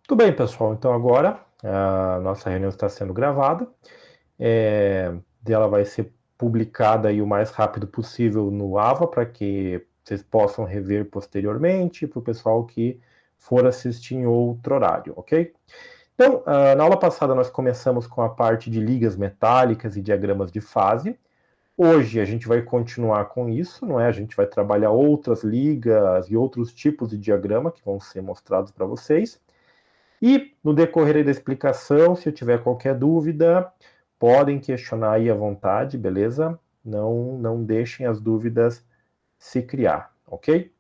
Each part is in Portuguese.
Tudo bem, pessoal. Então agora a nossa reunião está sendo gravada. Ela vai ser publicada aí o mais rápido possível no AVA para que vocês possam rever posteriormente para o pessoal que for assistir em outro horário, ok? Então, na aula passada nós começamos com a parte de ligas metálicas e diagramas de fase. Hoje a gente vai continuar com isso, não é? A gente vai trabalhar outras ligas e outros tipos de diagrama que vão ser mostrados para vocês. E no decorrer da explicação, se eu tiver qualquer dúvida, podem questionar aí à vontade, beleza? Não deixem as dúvidas se criar, ok?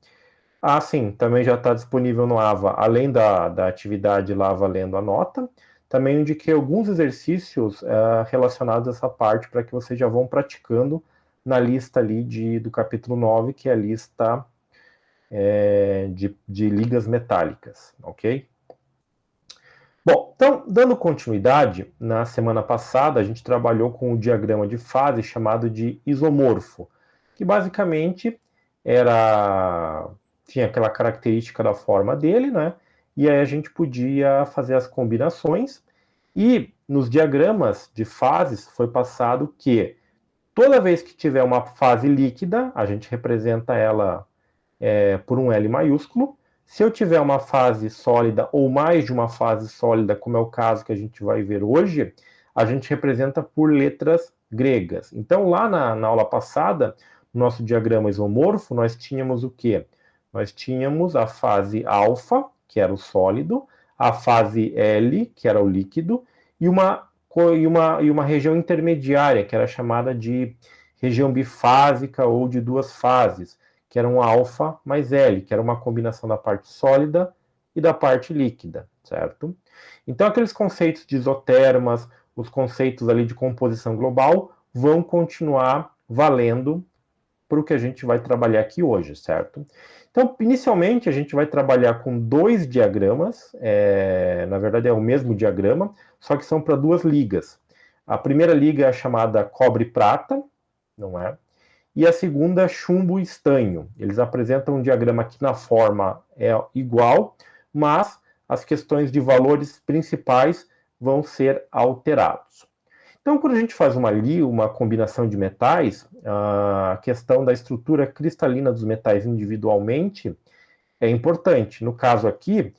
Ah, sim, também já está disponível no AVA, além da atividade lá valendo a nota, também indiquei alguns exercícios relacionados a essa parte para que vocês já vão praticando na lista ali do capítulo 9, que é a lista de ligas metálicas, ok? Bom, então, dando continuidade, na semana passada a gente trabalhou com o diagrama de fase chamado de isomorfo, que basicamente tinha aquela característica da forma dele, né? E aí a gente podia fazer as combinações, e nos diagramas de fases foi passado que toda vez que tiver uma fase líquida, a gente representa ela por um L maiúsculo. Se eu tiver uma fase sólida ou mais de uma fase sólida, como é o caso que a gente vai ver hoje, a gente representa por letras gregas. Então, lá na aula passada, no nosso diagrama isomorfo, nós tínhamos o quê? Nós tínhamos a fase alfa, que era o sólido, a fase L, que era o líquido, e uma região intermediária, que era chamada de região bifásica ou de duas fases, que era um alfa mais L, que era uma combinação da parte sólida e da parte líquida, certo? Então, aqueles conceitos de isotermas, os conceitos ali de composição global, vão continuar valendo para o que a gente vai trabalhar aqui hoje, certo? Então, inicialmente, a gente vai trabalhar com dois diagramas, na verdade é o mesmo diagrama, só que são para duas ligas. A primeira liga é a chamada cobre-prata, não é? E a segunda, chumbo e estanho. Eles apresentam um diagrama que na forma é igual, mas as questões de valores principais vão ser alterados. Então, quando a gente faz uma combinação de metais, a questão da estrutura cristalina dos metais individualmente é importante. No caso aqui,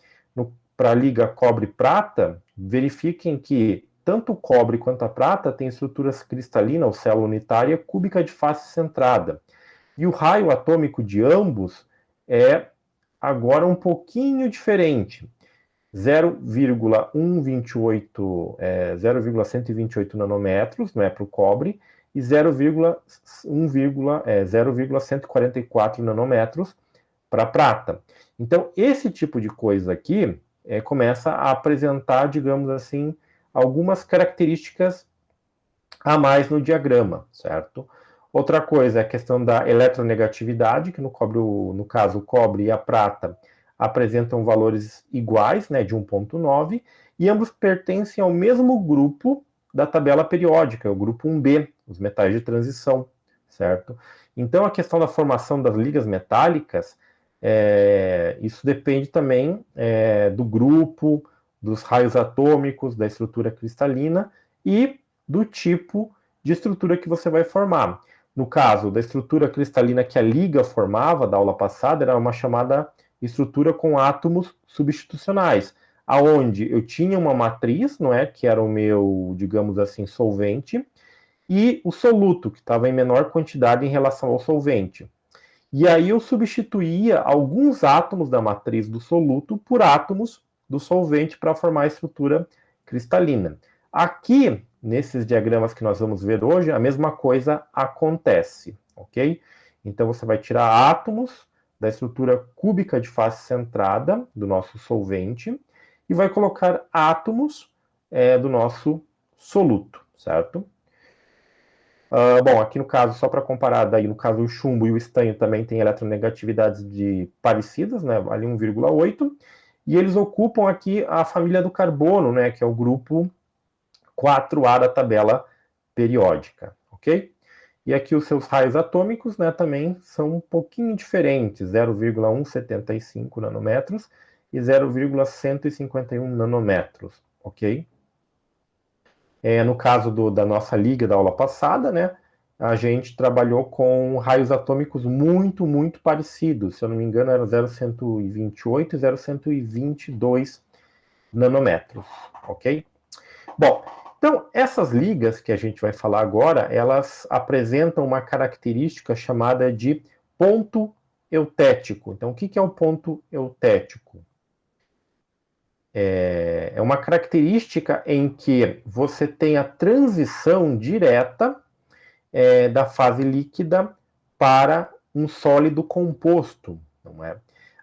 para a liga cobre-prata, verifiquem que tanto o cobre quanto a prata têm estruturas cristalinas, ou célula unitária, cúbica de face centrada. E o raio atômico de ambos é agora um pouquinho diferente. 0,128 nanômetros, não é para o cobre, e 0,144 nanômetros para a prata. Então, esse tipo de coisa aqui começa a apresentar, digamos assim, algumas características a mais no diagrama, certo? Outra coisa é a questão da eletronegatividade, que no caso o cobre e a prata apresentam valores iguais, né, de 1,9, e ambos pertencem ao mesmo grupo da tabela periódica, o grupo 1b, os metais de transição, certo? Então, a questão da formação das ligas metálicas, isso depende também do grupo, dos raios atômicos, da estrutura cristalina e do tipo de estrutura que você vai formar. No caso da estrutura cristalina que a liga formava da aula passada, era uma chamada estrutura com átomos substitucionais, aonde eu tinha uma matriz, não é, que era o meu, digamos assim, solvente, e o soluto, que estava em menor quantidade em relação ao solvente. E aí eu substituía alguns átomos da matriz do soluto por átomos do solvente para formar a estrutura cristalina. Aqui, nesses diagramas que nós vamos ver hoje, a mesma coisa acontece, ok? Então você vai tirar átomos da estrutura cúbica de face centrada do nosso solvente e vai colocar átomos do nosso soluto, certo? Bom, aqui no caso, só para comparar, daí no caso o chumbo e o estanho também têm eletronegatividades parecidas, né, ali 1,8, e eles ocupam aqui a família do carbono, né, que é o grupo 4A da tabela periódica, ok? E aqui os seus raios atômicos, né, também são um pouquinho diferentes, 0,175 nanômetros e 0,151 nanômetros, ok? No caso da nossa liga da aula passada, né, a gente trabalhou com raios atômicos muito, muito parecidos. Se eu não me engano, era 0,128 e 0,122 nanômetros, ok? Bom, então, essas ligas que a gente vai falar agora, elas apresentam uma característica chamada de ponto eutético. Então, o que é o ponto eutético? É uma característica em que você tem a transição direta da fase líquida para um sólido composto, não é?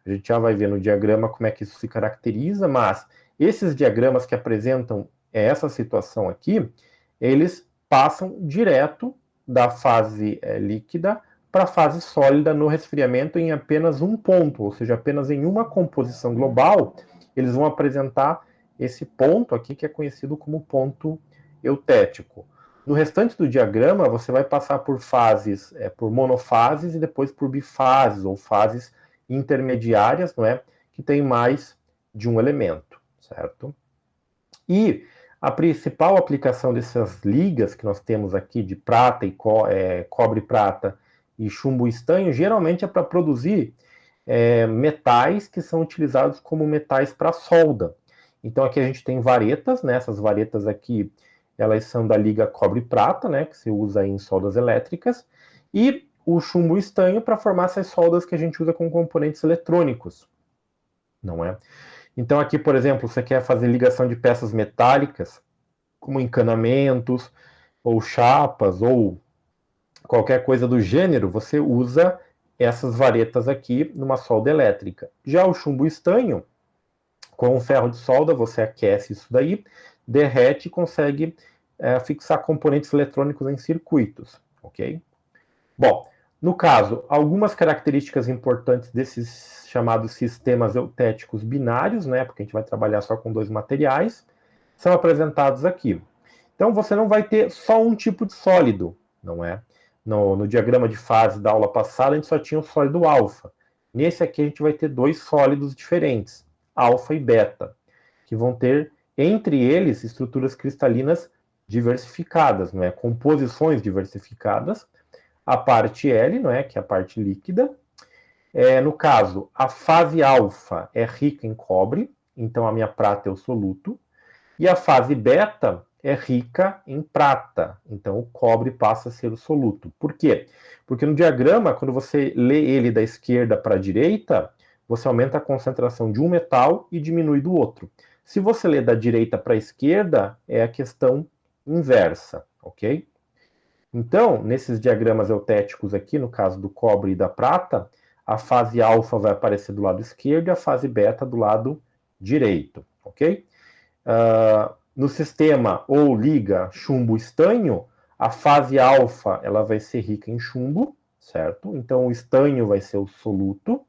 A gente já vai ver no diagrama como é que isso se caracteriza, mas esses diagramas que apresentam essa situação aqui, eles passam direto da fase líquida para a fase sólida no resfriamento em apenas um ponto, ou seja, apenas em uma composição global, eles vão apresentar esse ponto aqui que é conhecido como ponto eutético. No restante do diagrama, você vai passar por fases, por monofases e depois por bifases, ou fases intermediárias, não é? Que tem mais de um elemento, certo? E a principal aplicação dessas ligas que nós temos aqui de prata e cobre-prata e chumbo-estanho, geralmente é para produzir metais que são utilizados como metais para solda. Então aqui a gente tem varetas, né? Essas varetas aqui, elas são da liga cobre-prata, né? Que se usa em soldas elétricas, e o chumbo-estanho para formar essas soldas que a gente usa com componentes eletrônicos, não é? Então aqui, por exemplo, você quer fazer ligação de peças metálicas, como encanamentos, ou chapas, ou qualquer coisa do gênero, você usa essas varetas aqui numa solda elétrica. Já o chumbo estanho, com o ferro de solda, você aquece isso daí, derrete e consegue fixar componentes eletrônicos em circuitos, ok? Bom, no caso, algumas características importantes desses chamados sistemas eutéticos binários, né, porque a gente vai trabalhar só com dois materiais, são apresentados aqui. Então, você não vai ter só um tipo de sólido, não é? No diagrama de fase da aula passada, a gente só tinha o sólido alfa. Nesse aqui, a gente vai ter dois sólidos diferentes, alfa e beta, que vão ter, entre eles, estruturas cristalinas diversificadas, não é? Composições diversificadas. A parte L, não é? Que é a parte líquida. No caso, a fase alfa é rica em cobre, então a minha prata é o soluto. E a fase beta é rica em prata, então o cobre passa a ser o soluto. Por quê? Porque no diagrama, quando você lê ele da esquerda para a direita, você aumenta a concentração de um metal e diminui do outro. Se você lê da direita para a esquerda, é a questão inversa, ok? Então, nesses diagramas eutéticos aqui, no caso do cobre e da prata, a fase alfa vai aparecer do lado esquerdo e a fase beta do lado direito, ok? No sistema ou liga chumbo-estanho, a fase alfa ela vai ser rica em chumbo, certo? Então o estanho vai ser o soluto.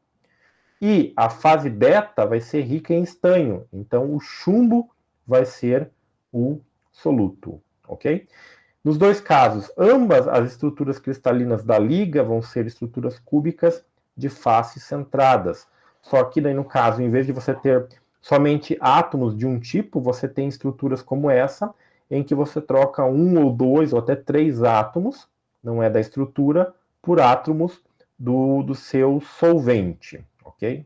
E a fase beta vai ser rica em estanho, então o chumbo vai ser o soluto, ok? Nos dois casos, ambas as estruturas cristalinas da liga vão ser estruturas cúbicas de faces centradas. Só que daí, no caso, em vez de você ter somente átomos de um tipo, você tem estruturas como essa, em que você troca um ou dois ou até três átomos, não é da estrutura, por átomos do seu solvente, ok?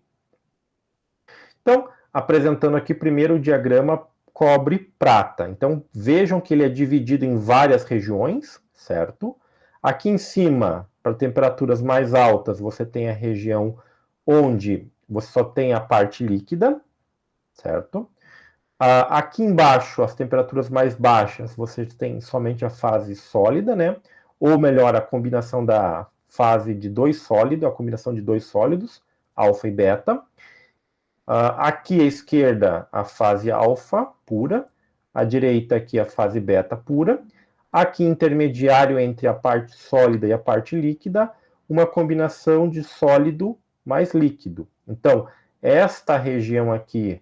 Então, apresentando aqui primeiro o diagrama cobre-prata. Então, vejam que ele é dividido em várias regiões, certo? Aqui em cima, para temperaturas mais altas, você tem a região onde você só tem a parte líquida, certo? Aqui embaixo, as temperaturas mais baixas, você tem somente a fase sólida, né? Ou melhor, a combinação da fase de dois sólidos, a combinação de dois sólidos, alfa e beta. Aqui à esquerda, a fase alfa pura, à direita aqui a fase beta pura. Aqui intermediário entre a parte sólida e a parte líquida, uma combinação de sólido mais líquido. Então, esta região aqui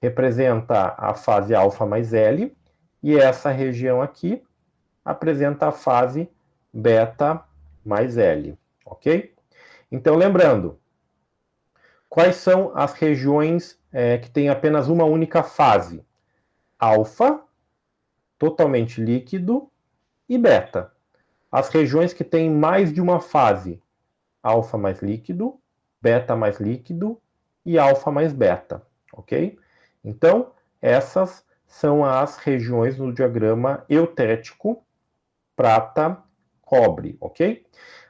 representa a fase alfa mais L, e essa região aqui apresenta a fase beta mais L, ok? Então, lembrando, Quais são as regiões que têm apenas uma única fase? Alfa, totalmente líquido, e beta. As regiões que têm mais de uma fase, alfa mais líquido, beta mais líquido e alfa mais beta, ok? Então, essas são as regiões no diagrama eutético prata-cobre, ok?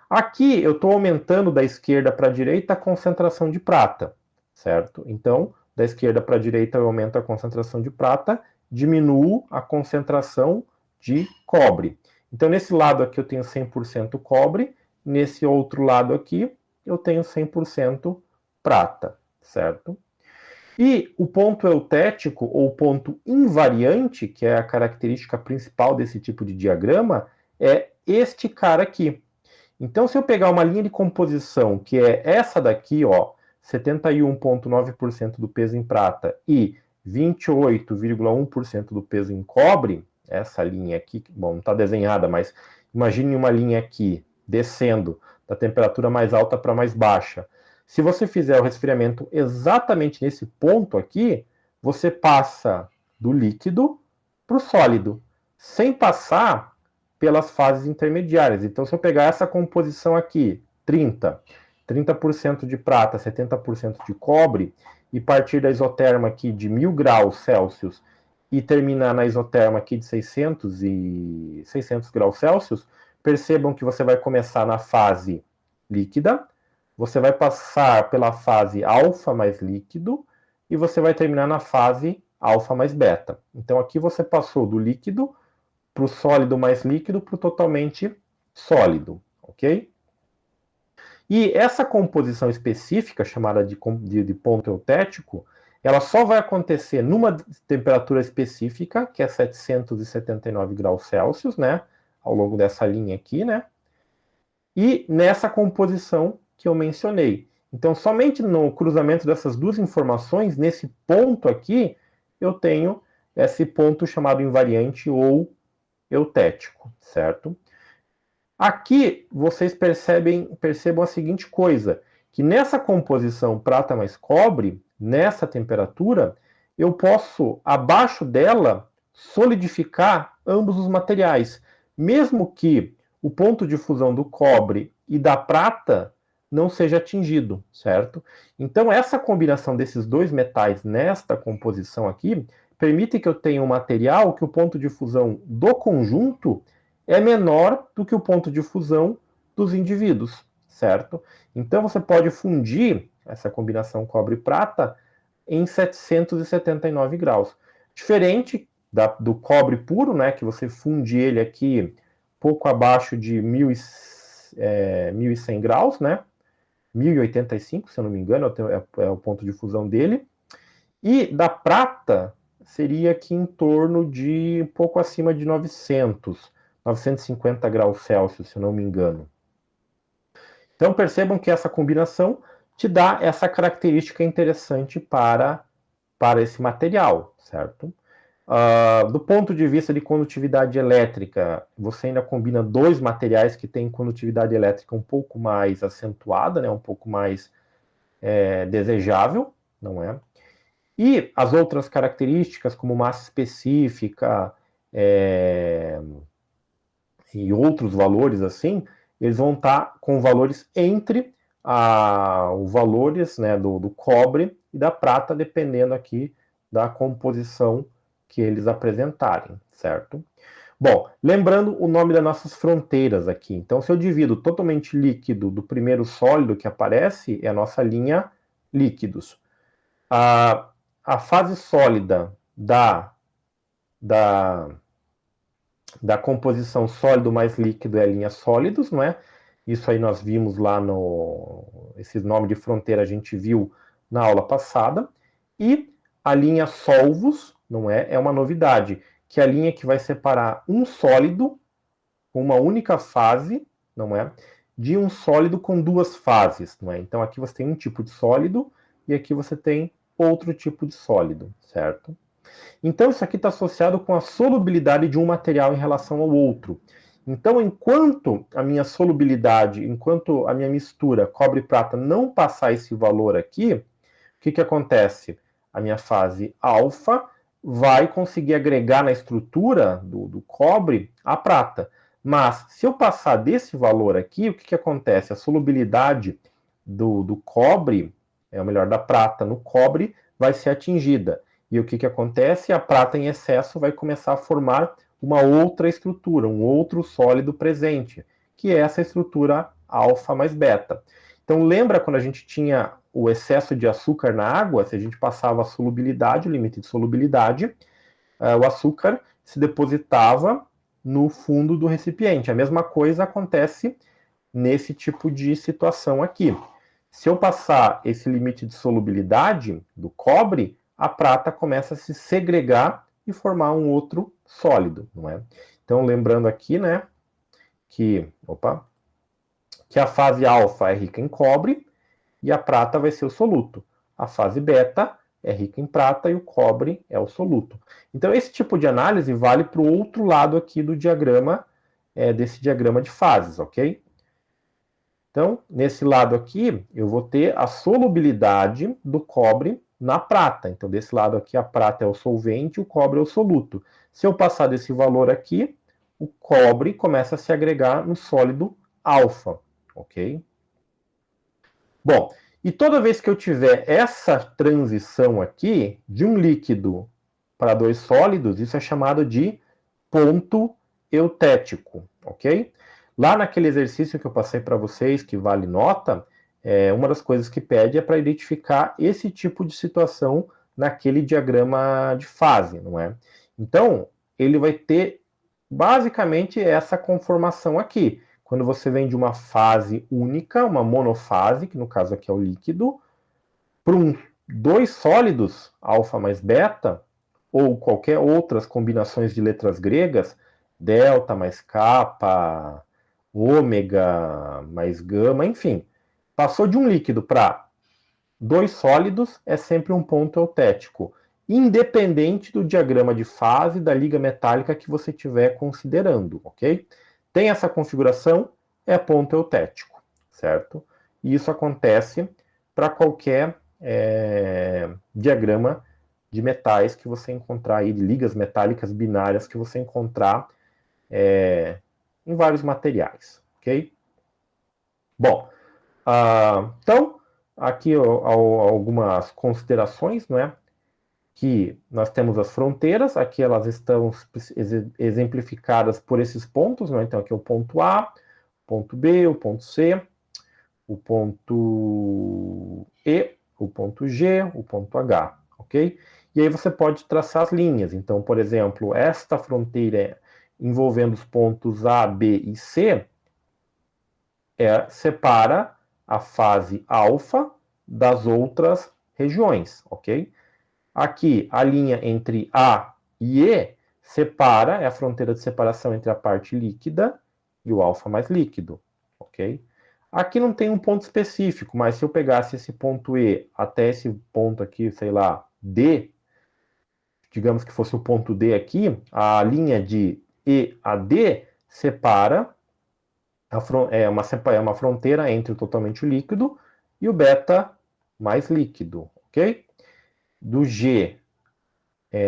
Aqui eu estou aumentando da esquerda para a direita a concentração de prata, certo? Então, da esquerda para a direita eu aumento a concentração de prata, diminuo a concentração de cobre. Então, nesse lado aqui eu tenho 100% cobre, nesse outro lado aqui eu tenho 100% prata, certo? E o ponto eutético, ou ponto invariante, que é a característica principal desse tipo de diagrama, é este cara aqui. Então, se eu pegar uma linha de composição, que é essa daqui, ó, 71,9% do peso em prata e 28,1% do peso em cobre, essa linha aqui, bom, não está desenhada, mas imagine uma linha aqui, descendo da temperatura mais alta para mais baixa. Se você fizer o resfriamento exatamente nesse ponto aqui, você passa do líquido para o sólido, sem passar pelas fases intermediárias. Então, se eu pegar essa composição aqui, 30% de prata, 70% de cobre, e partir da isoterma aqui de 1000 graus Celsius e terminar na isoterma aqui de 600 graus Celsius, percebam que você vai começar na fase líquida, você vai passar pela fase alfa mais líquido e você vai terminar na fase alfa mais beta. Então aqui você passou do líquido para o sólido mais líquido para o totalmente sólido, ok? E essa composição específica, chamada de ponto eutético, ela só vai acontecer numa temperatura específica, que é 779 graus Celsius, né? Ao longo dessa linha aqui, né? E nessa composição que eu mencionei. Então, somente no cruzamento dessas duas informações, nesse ponto aqui, eu tenho esse ponto chamado invariante ou eutético, certo? Aqui vocês percebam a seguinte coisa, que nessa composição prata mais cobre, nessa temperatura, eu posso, abaixo dela, solidificar ambos os materiais, mesmo que o ponto de fusão do cobre e da prata não seja atingido, certo? Então, essa combinação desses dois metais nesta composição aqui permite que eu tenha um material que o ponto de fusão do conjunto é menor do que o ponto de fusão dos indivíduos, certo? Então você pode fundir essa combinação cobre-prata em 779 graus. Diferente do cobre puro, né, que você funde ele aqui pouco abaixo de 1100 graus, né? 1085, se eu não me engano, é o ponto de fusão dele. E da prata seria aqui em torno de um pouco acima de 950 graus Celsius, se eu não me engano. Então percebam que essa combinação te dá essa característica interessante para esse material, certo? Do ponto de vista de condutividade elétrica, você ainda combina dois materiais que têm condutividade elétrica um pouco mais acentuada, né, um pouco mais desejável, não é? E as outras características, como massa específica e outros valores assim, eles vão estar com valores entre os valores, né, do cobre e da prata, dependendo aqui da composição que eles apresentarem, certo? Bom, lembrando o nome das nossas fronteiras aqui. Então, se eu divido totalmente líquido do primeiro sólido que aparece, é a nossa linha líquidos. A fase sólida da composição sólido mais líquido é a linha sólidos, não é? Isso aí nós vimos lá esse nome de fronteira a gente viu na aula passada. E a linha solvos, não é? É uma novidade, que é a linha que vai separar um sólido com uma única fase, não é? De um sólido com duas fases, não é? Então aqui você tem um tipo de sólido e aqui você tem outro tipo de sólido, certo? Então isso aqui está associado com a solubilidade de um material em relação ao outro. Então, enquanto a minha solubilidade, enquanto a minha mistura cobre-prata não passar esse valor aqui, o que acontece? A minha fase alfa vai conseguir agregar na estrutura do cobre a prata. Mas, se eu passar desse valor aqui, o que acontece? A solubilidade do cobre, ou melhor, da prata no cobre, vai ser atingida. E o que acontece? A prata em excesso vai começar a formar uma outra estrutura, um outro sólido presente, que é essa estrutura alfa mais beta. Então, lembra quando a gente tinha o excesso de açúcar na água? Se a gente passava a solubilidade, o limite de solubilidade, o açúcar se depositava no fundo do recipiente. A mesma coisa acontece nesse tipo de situação aqui. Se eu passar esse limite de solubilidade do cobre, a prata começa a se segregar e formar um outro sólido, não é? Então, lembrando aqui, né, que a fase alfa é rica em cobre e a prata vai ser o soluto. A fase beta é rica em prata e o cobre é o soluto. Então, esse tipo de análise vale para o outro lado aqui do diagrama, desse diagrama de fases, ok? Então, nesse lado aqui, eu vou ter a solubilidade do cobre na prata. Então, desse lado aqui, a prata é o solvente, o cobre é o soluto. Se eu passar desse valor aqui, o cobre começa a se agregar no sólido alfa, ok? Bom, e toda vez que eu tiver essa transição aqui, de um líquido para dois sólidos, isso é chamado de ponto eutético, ok? Lá naquele exercício que eu passei para vocês, que vale nota, uma das coisas que pede é para identificar esse tipo de situação naquele diagrama de fase, não é? Então, ele vai ter basicamente essa conformação aqui. Quando você vem de uma fase única, uma monofase, que no caso aqui é o líquido, para dois sólidos, alfa mais beta, ou qualquer outras combinações de letras gregas, delta mais kappa, ômega mais gama, enfim. Passou de um líquido para dois sólidos, é sempre um ponto eutético, independente do diagrama de fase da liga metálica que você estiver considerando, ok? Tem essa configuração, é ponto eutético, certo? E isso acontece para qualquer diagrama de metais que você encontrar aí, de ligas metálicas binárias que você encontrar em vários materiais, ok? Bom, então, aqui algumas considerações, não é? Que nós temos as fronteiras, aqui elas estão exemplificadas por esses pontos, não é? Então aqui é o ponto A, o ponto B, o ponto C, o ponto E, o ponto G, o ponto H, ok? E aí você pode traçar as linhas. Então, por exemplo, esta fronteira envolvendo os pontos A, B e C separa a fase alfa das outras regiões, ok? Aqui, a linha entre A e E separa, é a fronteira de separação entre a parte líquida e o alfa mais líquido, ok? Aqui não tem um ponto específico, mas se eu pegasse esse ponto E até esse ponto aqui, sei lá, D, digamos que fosse o ponto D aqui, a linha de E a D separa, é uma fronteira entre o totalmente líquido e o beta mais líquido, ok? Do G,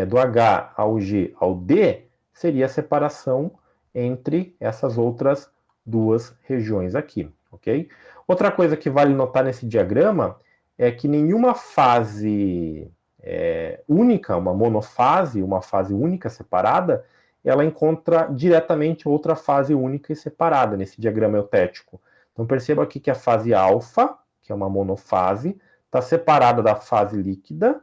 do H ao G ao D, seria a separação entre essas outras duas regiões aqui, ok? Outra coisa que vale notar nesse diagrama é que nenhuma fase única, uma monofase, uma fase única separada, ela encontra diretamente outra fase única e separada nesse diagrama eutético. Então perceba aqui que a fase alfa, que é uma monofase, está separada da fase líquida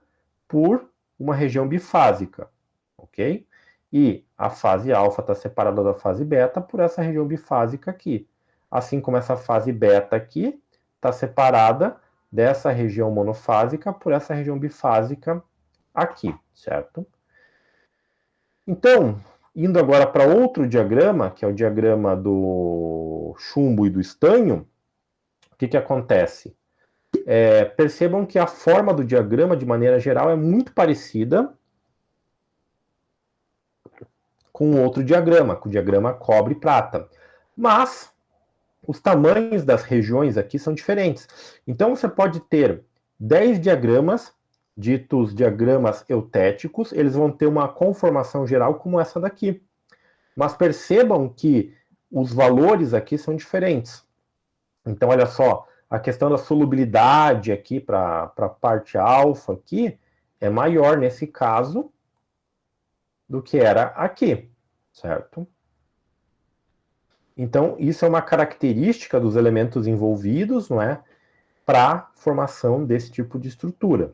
por uma região bifásica, ok? E a fase alfa está separada da fase beta por essa região bifásica aqui. Assim como essa fase beta aqui está separada dessa região monofásica por essa região bifásica aqui, certo? Então, indo agora para outro diagrama, que é o diagrama do chumbo e do estanho, o que acontece? Percebam que a forma do diagrama, de maneira geral, é muito parecida com outro diagrama, com o diagrama cobre-prata. Mas os tamanhos das regiões aqui são diferentes. Então, você pode ter 10 diagramas, ditos diagramas eutéticos, eles vão ter uma conformação geral como essa daqui. Mas percebam que os valores aqui são diferentes. Então, olha só, a questão da solubilidade aqui para a parte alfa aqui é maior nesse caso do que era aqui, certo? Então, isso é uma característica dos elementos envolvidos, não é? Para a formação desse tipo de estrutura.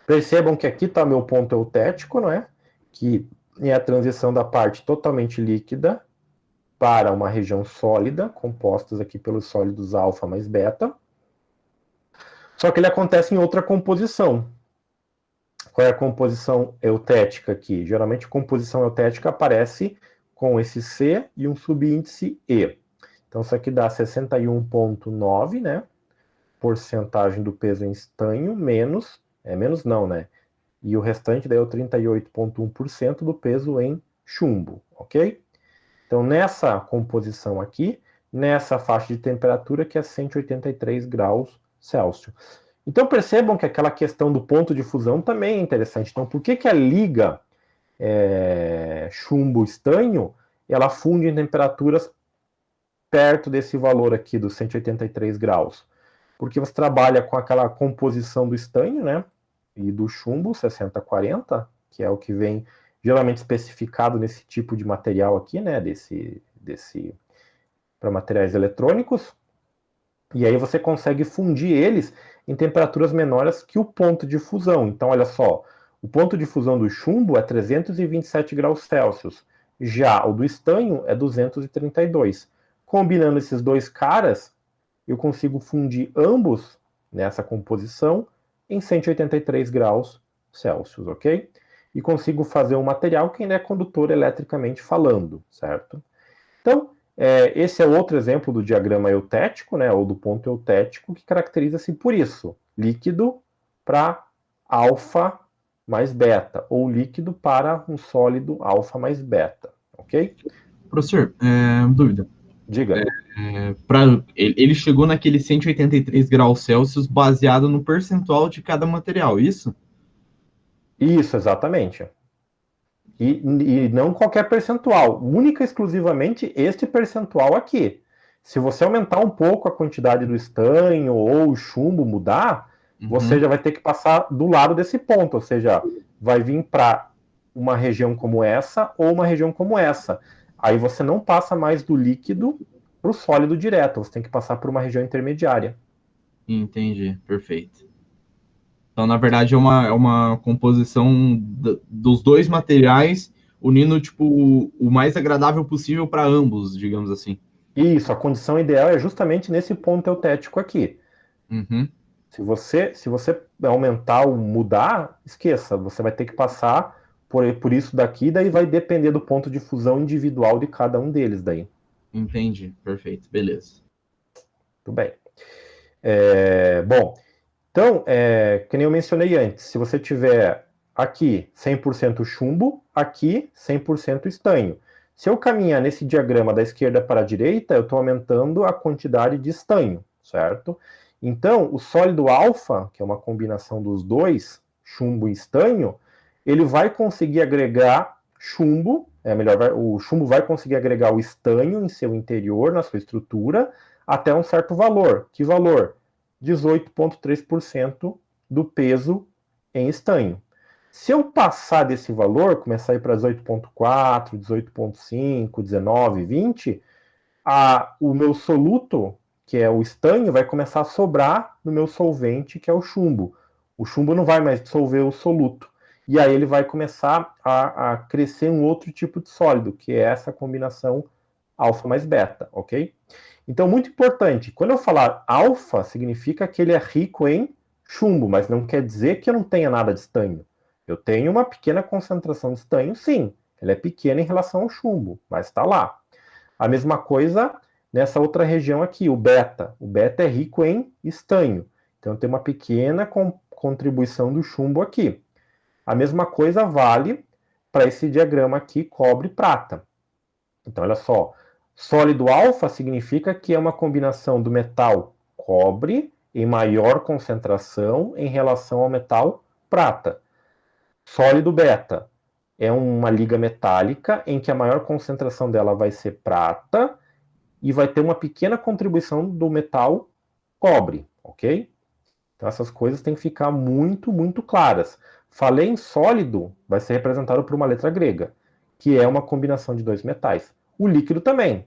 Percebam que aqui está meu ponto eutético, não é? Que é a transição da parte totalmente líquida para uma região sólida, compostas aqui pelos sólidos alfa mais beta. Só que ele acontece em outra composição. Qual é a composição eutética aqui? Geralmente a composição eutética aparece com esse C e um subíndice E. Então isso aqui dá 61,9, né? Porcentagem do peso em estanho, menos não, né? E o restante daí é o 38,1% do peso em chumbo, ok? Então nessa composição aqui, nessa faixa de temperatura que é 183 graus Celsius. Então percebam que aquela questão do ponto de fusão também é interessante. Então por que a liga chumbo-estanho, ela funde em temperaturas perto desse valor aqui dos 183 graus? Porque você trabalha com aquela composição do estanho, né? E do chumbo, 60-40, que é o que vem geralmente especificado nesse tipo de material aqui, né? Para materiais eletrônicos. E aí você consegue fundir eles em temperaturas menores que o ponto de fusão. Então, olha só, o ponto de fusão do chumbo é 327 graus Celsius. Já o do estanho é 232. Combinando esses dois caras, eu consigo fundir ambos nessa composição em 183 graus Celsius, ok? E consigo fazer um material que ainda é condutor eletricamente falando, certo? Então, esse é outro exemplo do diagrama eutético, né, ou do ponto eutético, que caracteriza-se por isso, líquido para alfa mais beta, ou líquido para um sólido alfa mais beta, ok? Professor, dúvida. Diga. Ele chegou naquele 183 graus Celsius baseado no percentual de cada material, isso? Isso, exatamente. E não qualquer percentual, única e exclusivamente este percentual aqui. Se você aumentar um pouco a quantidade do estanho ou o chumbo mudar, você já vai ter que passar do lado desse ponto, ou seja, vai vir para uma região como essa ou uma região como essa. Aí você não passa mais do líquido para o sólido direto, você tem que passar por uma região intermediária. Entendi, perfeito. Então, na verdade, é uma composição dos dois materiais, unindo tipo, o mais agradável possível para ambos, digamos assim. Isso, a condição ideal é justamente nesse ponto eutético aqui. Uhum. Se você aumentar ou mudar, esqueça, você vai ter que passar por isso daqui, daí vai depender do ponto de fusão individual de cada um deles daí. Entendi, perfeito, beleza. Tudo bem. Bom, então, que nem eu mencionei antes, se você tiver aqui 100% chumbo, aqui 100% estanho. Se eu caminhar nesse diagrama da esquerda para a direita, eu estou aumentando a quantidade de estanho, certo? Então, o sólido alfa, que é uma combinação dos dois, chumbo e estanho, ele vai conseguir agregar chumbo, o chumbo vai conseguir agregar o estanho em seu interior, na sua estrutura, até um certo valor. Que valor? 18,3% do peso em estanho. Se eu passar desse valor, começar a ir para 18,4, 18,5, 19, 20, o meu soluto, que é o estanho, vai começar a sobrar no meu solvente, que é o chumbo. O chumbo não vai mais dissolver o soluto. E aí ele vai começar a crescer um outro tipo de sólido, que é essa combinação alfa mais beta, ok? Então, muito importante, quando eu falar alfa, significa que ele é rico em chumbo, mas não quer dizer que eu não tenha nada de estanho. Eu tenho uma pequena concentração de estanho, sim. Ela é pequena em relação ao chumbo, mas está lá. A mesma coisa nessa outra região aqui, o beta. O beta é rico em estanho. Então tem uma pequena contribuição do chumbo aqui. A mesma coisa vale para esse diagrama aqui, cobre e prata. Então, olha só, sólido alfa significa que é uma combinação do metal cobre em maior concentração em relação ao metal prata. Sólido beta é uma liga metálica em que a maior concentração dela vai ser prata e vai ter uma pequena contribuição do metal cobre, ok? Então essas coisas têm que ficar muito, muito claras. Falei em sólido, vai ser representado por uma letra grega, que é uma combinação de dois metais. O líquido também,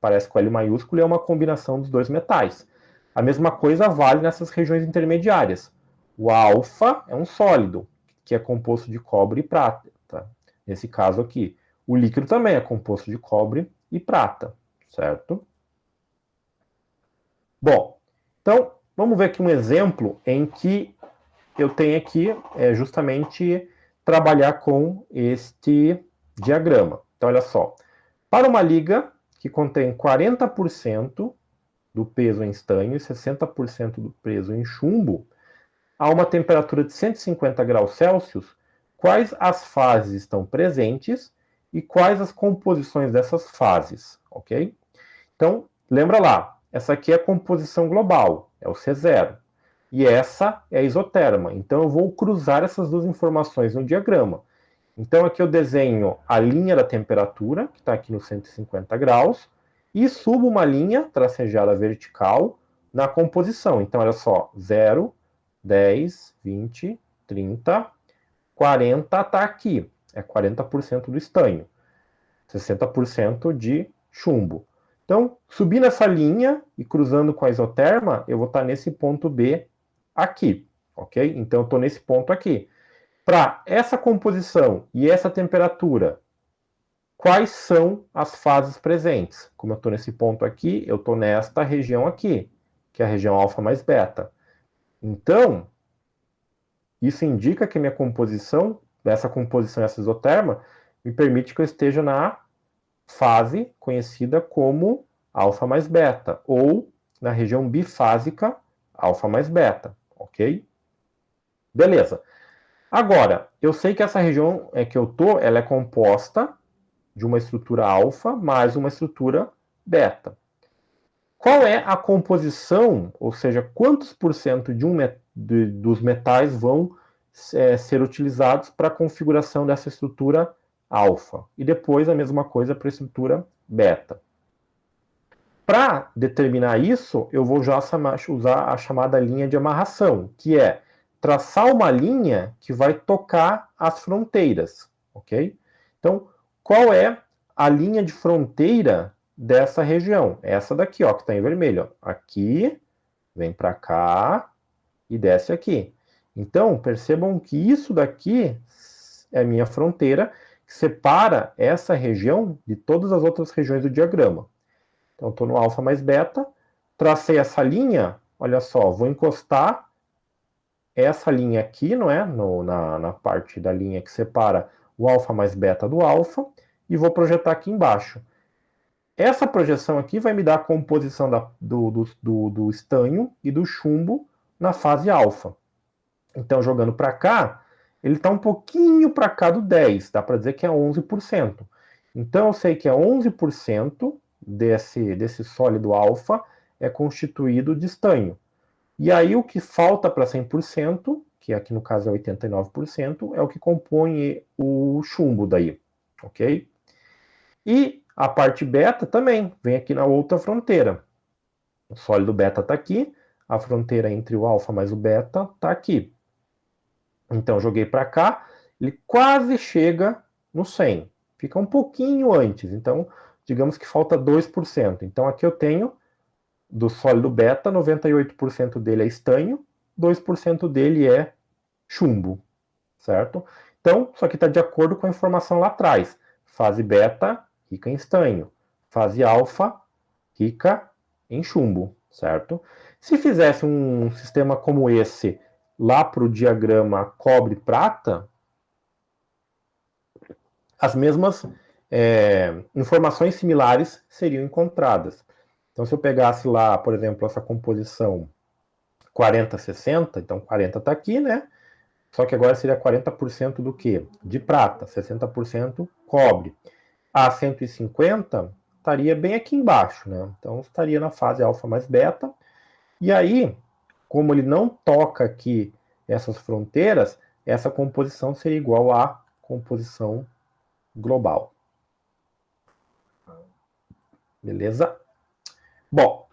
parece com L maiúsculo, é uma combinação dos dois metais. A mesma coisa vale nessas regiões intermediárias. O alfa é um sólido, que é composto de cobre e prata. Tá? Nesse caso aqui. O líquido também é composto de cobre e prata, certo? Bom, então vamos ver aqui um exemplo em que eu tenho aqui justamente trabalhar com este diagrama. Então, olha só. Para uma liga que contém 40% do peso em estanho e 60% do peso em chumbo, a uma temperatura de 150 graus Celsius, quais as fases estão presentes e quais as composições dessas fases, ok? Então, lembra lá, essa aqui é a composição global, é o C0. E essa é a isoterma. Então, eu vou cruzar essas duas informações no diagrama. Então, aqui eu desenho a linha da temperatura, que está aqui no 150 graus, e subo uma linha tracejada vertical na composição. Então, olha só, 0, 10, 20, 30, 40 está aqui. É 40% do estanho, 60% de chumbo. Então, subindo essa linha e cruzando com a isoterma, eu vou estar nesse ponto B aqui, ok? Então, eu estou nesse ponto aqui. Para essa composição e essa temperatura, quais são as fases presentes? Como eu estou nesse ponto aqui, eu estou nesta região aqui, que é a região alfa mais beta. Então, isso indica que minha composição, essa composição, essa isoterma, me permite que eu esteja na fase conhecida como alfa mais beta, ou na região bifásica alfa mais beta, ok? Beleza. Agora, eu sei que essa região que eu tô, ela é composta de uma estrutura alfa mais uma estrutura beta. Qual é a composição, ou seja, quantos por cento dos metais vão ser utilizados para a configuração dessa estrutura alfa? E depois a mesma coisa para a estrutura beta. Para determinar isso, eu vou já usar a chamada linha de amarração, que é traçar uma linha que vai tocar as fronteiras, ok? Então, qual é a linha de fronteira dessa região? Essa daqui, ó, que está em vermelho. Ó. Aqui, vem para cá e desce aqui. Então, percebam que isso daqui é a minha fronteira que separa essa região de todas as outras regiões do diagrama. Então, estou no alfa mais beta, tracei essa linha, olha só, vou encostar essa linha aqui, não é? Na parte da linha que separa o alfa mais beta do alfa, e vou projetar aqui embaixo. Essa projeção aqui vai me dar a composição do estanho e do chumbo na fase alfa. Então, jogando para cá, ele está um pouquinho para cá do 10, dá para dizer que é 11%. Então, eu sei que é 11% desse sólido alfa é constituído de estanho. E aí o que falta para 100%, que aqui no caso é 89%, é o que compõe o chumbo daí, ok? E a parte beta também vem aqui na outra fronteira. O sólido beta está aqui, a fronteira entre o alfa mais o beta está aqui. Então joguei para cá, ele quase chega no 100, fica um pouquinho antes, então digamos que falta 2%. Então aqui eu tenho do sólido beta, 98% dele é estanho, 2% dele é chumbo, certo? Então, isso aqui está de acordo com a informação lá atrás. Fase beta, rica em estanho. Fase alfa, rica em chumbo, certo? Se fizesse um sistema como esse lá para o diagrama cobre-prata, as mesmas informações similares seriam encontradas. Então, se eu pegasse lá, por exemplo, essa composição 40-60, então 40 está aqui, né? Só que agora seria 40% do quê? De prata, 60% cobre. A 150 estaria bem aqui embaixo, né? Então estaria na fase alfa mais beta. E aí, como ele não toca aqui essas fronteiras, essa composição seria igual à composição global. Beleza? Bom,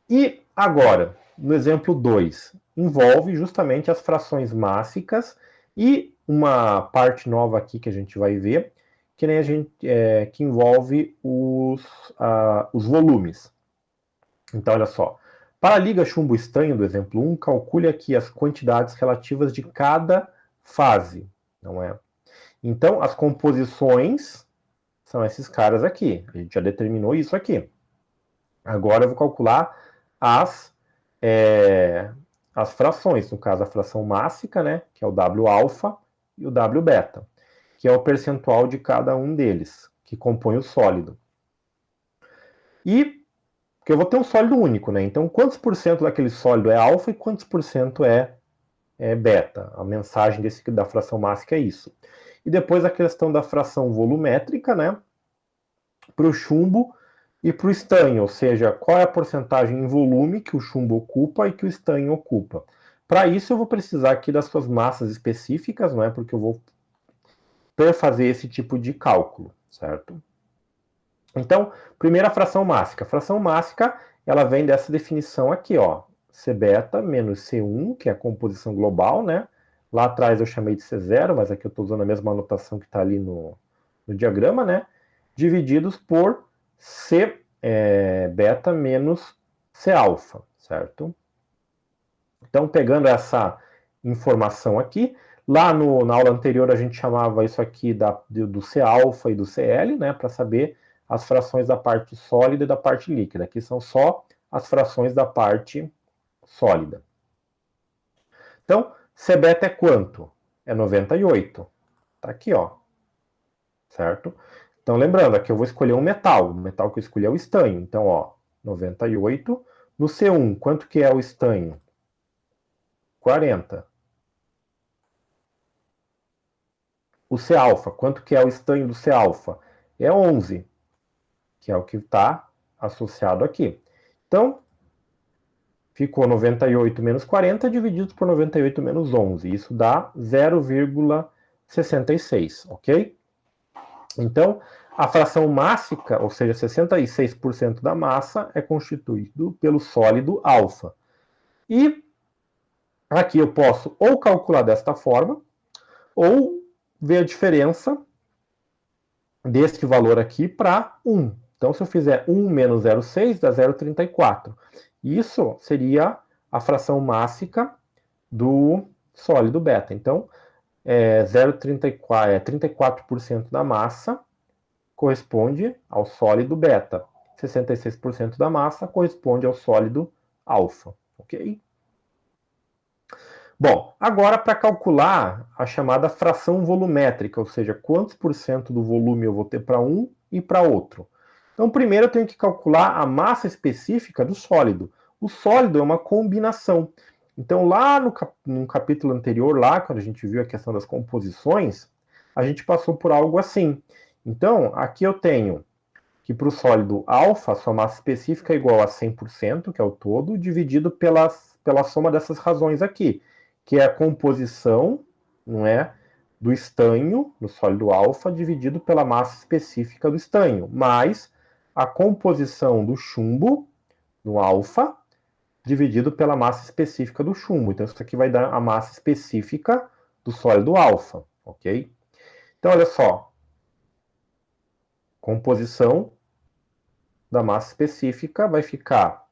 e agora, no exemplo 2, envolve justamente as frações mássicas e uma parte nova aqui que a gente vai ver, que, nem a gente, que envolve os volumes. Então, olha só. Para a liga chumbo-estanho do exemplo 1, calcule aqui as quantidades relativas de cada fase, não é? Então, as composições são esses caras aqui. A gente já determinou isso aqui. Agora eu vou calcular as frações, no caso a fração mássica, né, que é o W alfa e o W beta, que é o percentual de cada um deles, que compõe o sólido. E porque eu vou ter um sólido único, né? Então, quantos por cento daquele sólido é alfa e quantos por cento é beta? A mensagem da fração mássica é isso. E depois a questão da fração volumétrica, né? Para o chumbo e para o estanho, ou seja, qual é a porcentagem em volume que o chumbo ocupa e que o estanho ocupa. Para isso, eu vou precisar aqui das suas massas específicas, não é? Porque eu vou fazer esse tipo de cálculo, certo? Então, primeira fração mássica. A fração mássica, ela vem dessa definição aqui, ó. C beta menos C1, que é a composição global, né? Lá atrás eu chamei de C0, mas aqui eu estou usando a mesma anotação que está ali no diagrama, né? Divididos por C beta menos C alfa, certo? Então, pegando essa informação aqui, lá na aula anterior a gente chamava isso aqui do C alfa e do CL, né? Para saber as frações da parte sólida e da parte líquida. Aqui são só as frações da parte sólida. Então, C beta é quanto? É 98. Tá aqui, ó. Certo? Então, lembrando, aqui eu vou escolher um metal. O metal que eu escolhi é o estanho. Então, ó, 98. No C1, quanto que é o estanho? 40. O C alfa, quanto que é o estanho do C alfa? É 11, que é o que está associado aqui. Então, ficou 98 menos 40 dividido por 98 menos 11. Isso dá 0,66, ok? Então, a fração mássica, ou seja, 66% da massa, é constituído pelo sólido alfa. E aqui eu posso ou calcular desta forma, ou ver a diferença deste valor aqui para 1. Então, se eu fizer 1 menos 0,6, dá 0,34. Isso seria a fração mássica do sólido beta. Então, 34% da massa corresponde ao sólido beta. 66% da massa corresponde ao sólido alfa. Ok? Bom, agora para calcular a chamada fração volumétrica, ou seja, quantos por cento do volume eu vou ter para um e para outro. Então, primeiro eu tenho que calcular a massa específica do sólido. O sólido é uma combinação. Então, lá no capítulo anterior, lá quando a gente viu a questão das composições, a gente passou por algo assim. Então, aqui eu tenho que para o sólido alfa, sua massa específica é igual a 100%, que é o todo, dividido pela soma dessas razões aqui, que é a composição, não é, do estanho, no sólido alfa, dividido pela massa específica do estanho, mais a composição do chumbo, no alfa, dividido pela massa específica do chumbo. Então, isso aqui vai dar a massa específica do sólido alfa, ok? Então, olha só. Composição da massa específica vai ficar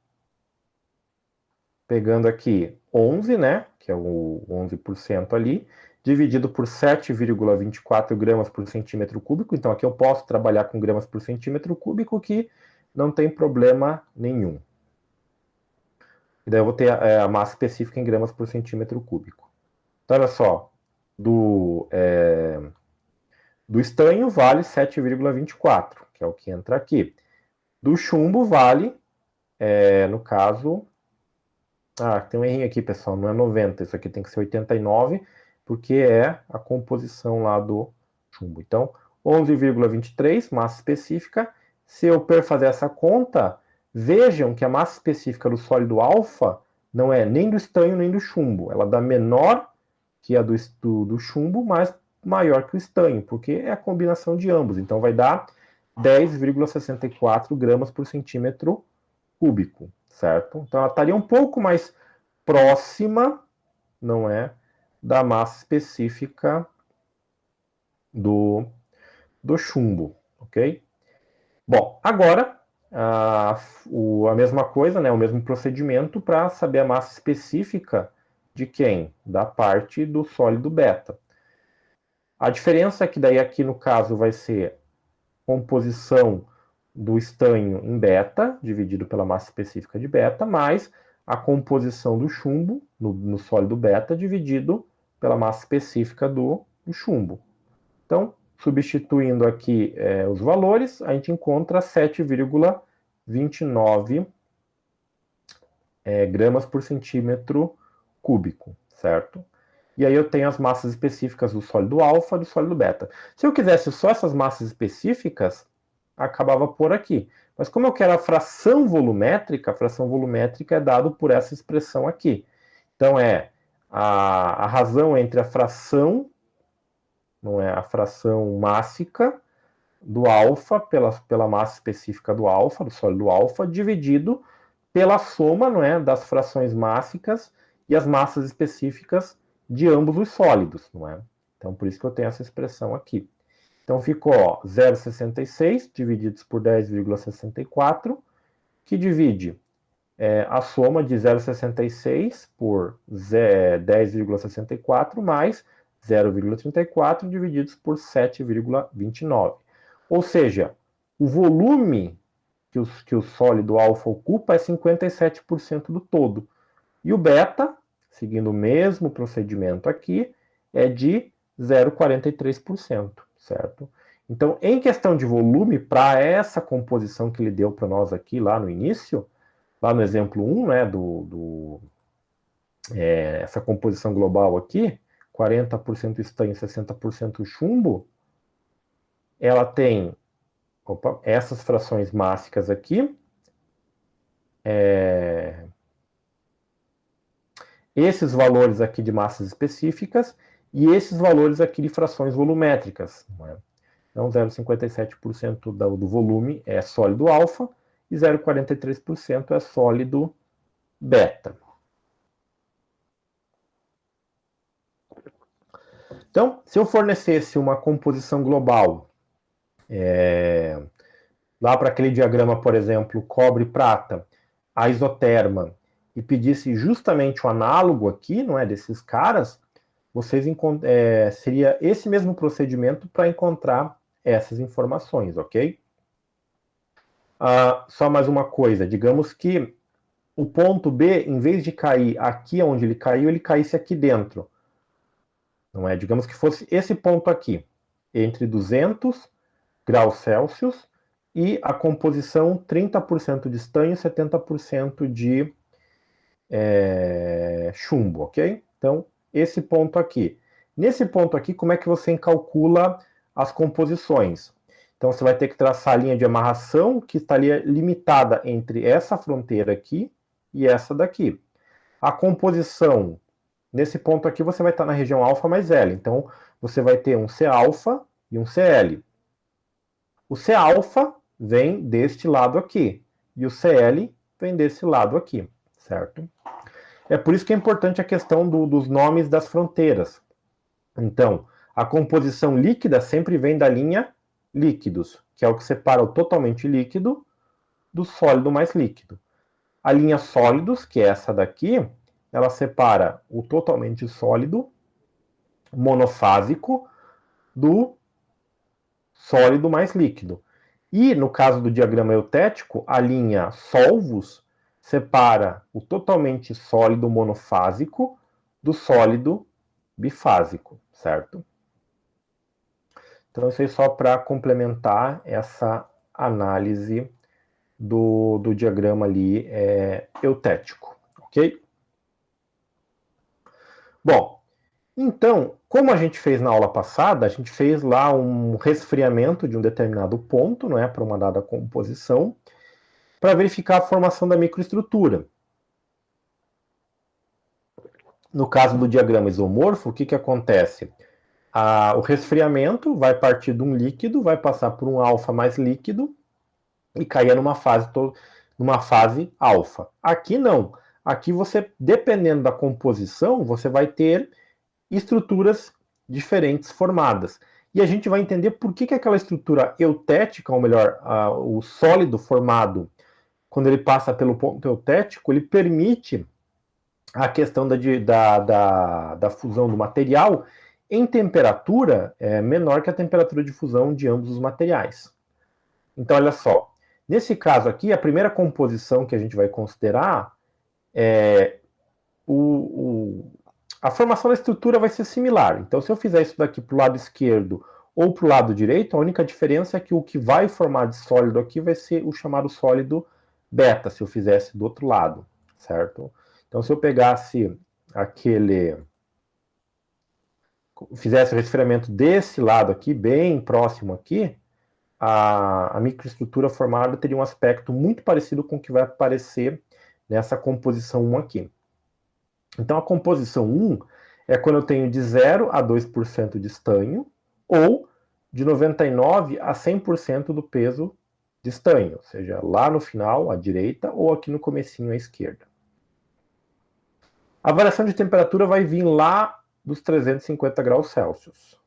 pegando aqui 11, né, que é o 11% ali, dividido por 7,24 gramas por centímetro cúbico. Então, aqui eu posso trabalhar com gramas por centímetro cúbico, que não tem problema nenhum. E daí eu vou ter a massa específica em gramas por centímetro cúbico. Então, olha só, do estanho vale 7,24, que é o que entra aqui. Do chumbo vale, no caso... Ah, tem um errinho aqui, pessoal, não é 90, isso aqui tem que ser 89, porque é a composição lá do chumbo. Então, 11,23, massa específica. Se eu fazer essa conta, vejam que a massa específica do sólido alfa não é nem do estanho nem do chumbo. Ela dá menor que a do chumbo, mas maior que o estanho, porque é a combinação de ambos. Então, vai dar 10,64 gramas por centímetro cúbico, certo? Então, ela estaria um pouco mais próxima, não é, da massa específica do chumbo, ok? Bom, agora a mesma coisa, né, o mesmo procedimento para saber a massa específica de quem? Da parte do sólido beta. A diferença é que daí aqui no caso vai ser composição do estanho em beta, dividido pela massa específica de beta, mais a composição do chumbo no sólido beta, dividido pela massa específica do chumbo. Então, substituindo aqui os valores, a gente encontra 7,29 gramas por centímetro cúbico, certo? E aí eu tenho as massas específicas do sólido alfa e do sólido beta. Se eu quisesse só essas massas específicas, acabava por aqui. Mas como eu quero a fração volumétrica é dado por essa expressão aqui. Então é a razão entre a fração, não é a fração mássica do alfa pela massa específica do alfa, do sólido alfa, dividido pela soma, não é, das frações mássicas e as massas específicas de ambos os sólidos, não é? Então, por isso que eu tenho essa expressão aqui. Então, ficou 0,66 divididos por 10,64, que divide a soma de 0,66 por 10,64 mais 0,34 divididos por 7,29. Ou seja, o volume que o sólido alfa ocupa é 57% do todo. E o beta, seguindo o mesmo procedimento aqui, é de 0,43%, certo? Então, em questão de volume, para essa composição que ele deu para nós aqui lá no início, lá no exemplo 1, né, essa composição global aqui, 40% estanho e 60% chumbo, ela tem essas frações mássicas aqui, esses valores aqui de massas específicas e esses valores aqui de frações volumétricas. Né? Então, 0,57% do volume é sólido alfa e 0,43% é sólido beta. Então, se eu fornecesse uma composição global, lá para aquele diagrama, por exemplo, cobre-prata, a isoterma, e pedisse justamente o análogo aqui, não é, desses caras, seria esse mesmo procedimento para encontrar essas informações, ok? Só mais uma coisa, digamos que o ponto B, em vez de cair aqui onde ele caísse aqui dentro. Não é? Digamos que fosse esse ponto aqui, entre 200 graus Celsius e a composição 30% de estanho e 70% de chumbo, ok? Então, esse ponto aqui. Nesse ponto aqui, como é que você calcula as composições? Então, você vai ter que traçar a linha de amarração que estaria limitada entre essa fronteira aqui e essa daqui. A composição, nesse ponto aqui, você vai estar na região alfa mais L. Então, você vai ter um C alfa e um CL. O C alfa vem deste lado aqui e o CL vem desse lado aqui, certo? É por isso que é importante a questão dos nomes das fronteiras. Então, a composição líquida sempre vem da linha líquidos, que é o que separa o totalmente líquido do sólido mais líquido. A linha sólidos, que é essa daqui, ela separa o totalmente sólido monofásico do sólido mais líquido. E no caso do diagrama eutético, a linha solvos separa o totalmente sólido monofásico do sólido bifásico, certo? Então, isso aí só para complementar essa análise do diagrama ali eutético, ok? Bom, Então, como a gente fez na aula passada, a gente fez lá um resfriamento de um determinado ponto, não é, para uma dada composição, para verificar a formação da microestrutura. No caso do diagrama isomorfo, o que, que acontece? O resfriamento vai partir de um líquido, vai passar por um alfa mais líquido e cair numa fase alfa. Aqui não. Aqui você, dependendo da composição, você vai ter estruturas diferentes formadas. E a gente vai entender por que aquela estrutura eutética, ou melhor, o sólido formado, quando ele passa pelo ponto eutético, ele permite a questão da fusão do material em temperatura menor que a temperatura de fusão de ambos os materiais. Então, olha só, nesse caso aqui, a primeira composição que a gente vai considerar é a formação da estrutura vai ser similar. Então, se eu fizer isso daqui para o lado esquerdo ou para o lado direito, a única diferença é que o que vai formar de sólido aqui vai ser o chamado sólido beta, se eu fizesse do outro lado, certo? Então, se eu pegasse fizesse o resfriamento desse lado aqui, bem próximo aqui, a microestrutura formada teria um aspecto muito parecido com o que vai aparecer nessa composição 1 aqui. Então, a composição 1 é quando eu tenho de 0 a 2% de estanho, ou de 99% a 100% do peso de estanho, ou seja, lá no final, à direita, ou aqui no comecinho, à esquerda. A variação de temperatura vai vir lá dos 350 graus Celsius,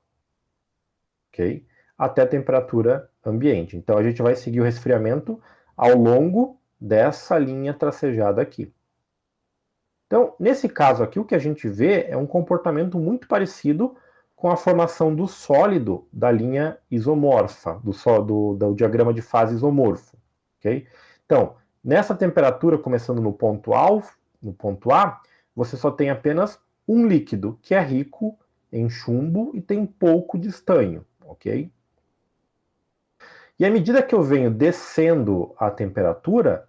ok? Até a temperatura ambiente. Então, a gente vai seguir o resfriamento ao longo dessa linha tracejada aqui. Então, nesse caso aqui, o que a gente vê é um comportamento muito parecido com a formação do sólido da linha isomorfa, do diagrama de fase isomorfo. Okay? Então, nessa temperatura, começando no ponto A, você só tem apenas um líquido, que é rico em chumbo e tem pouco de estanho. Okay? E à medida que eu venho descendo a temperatura,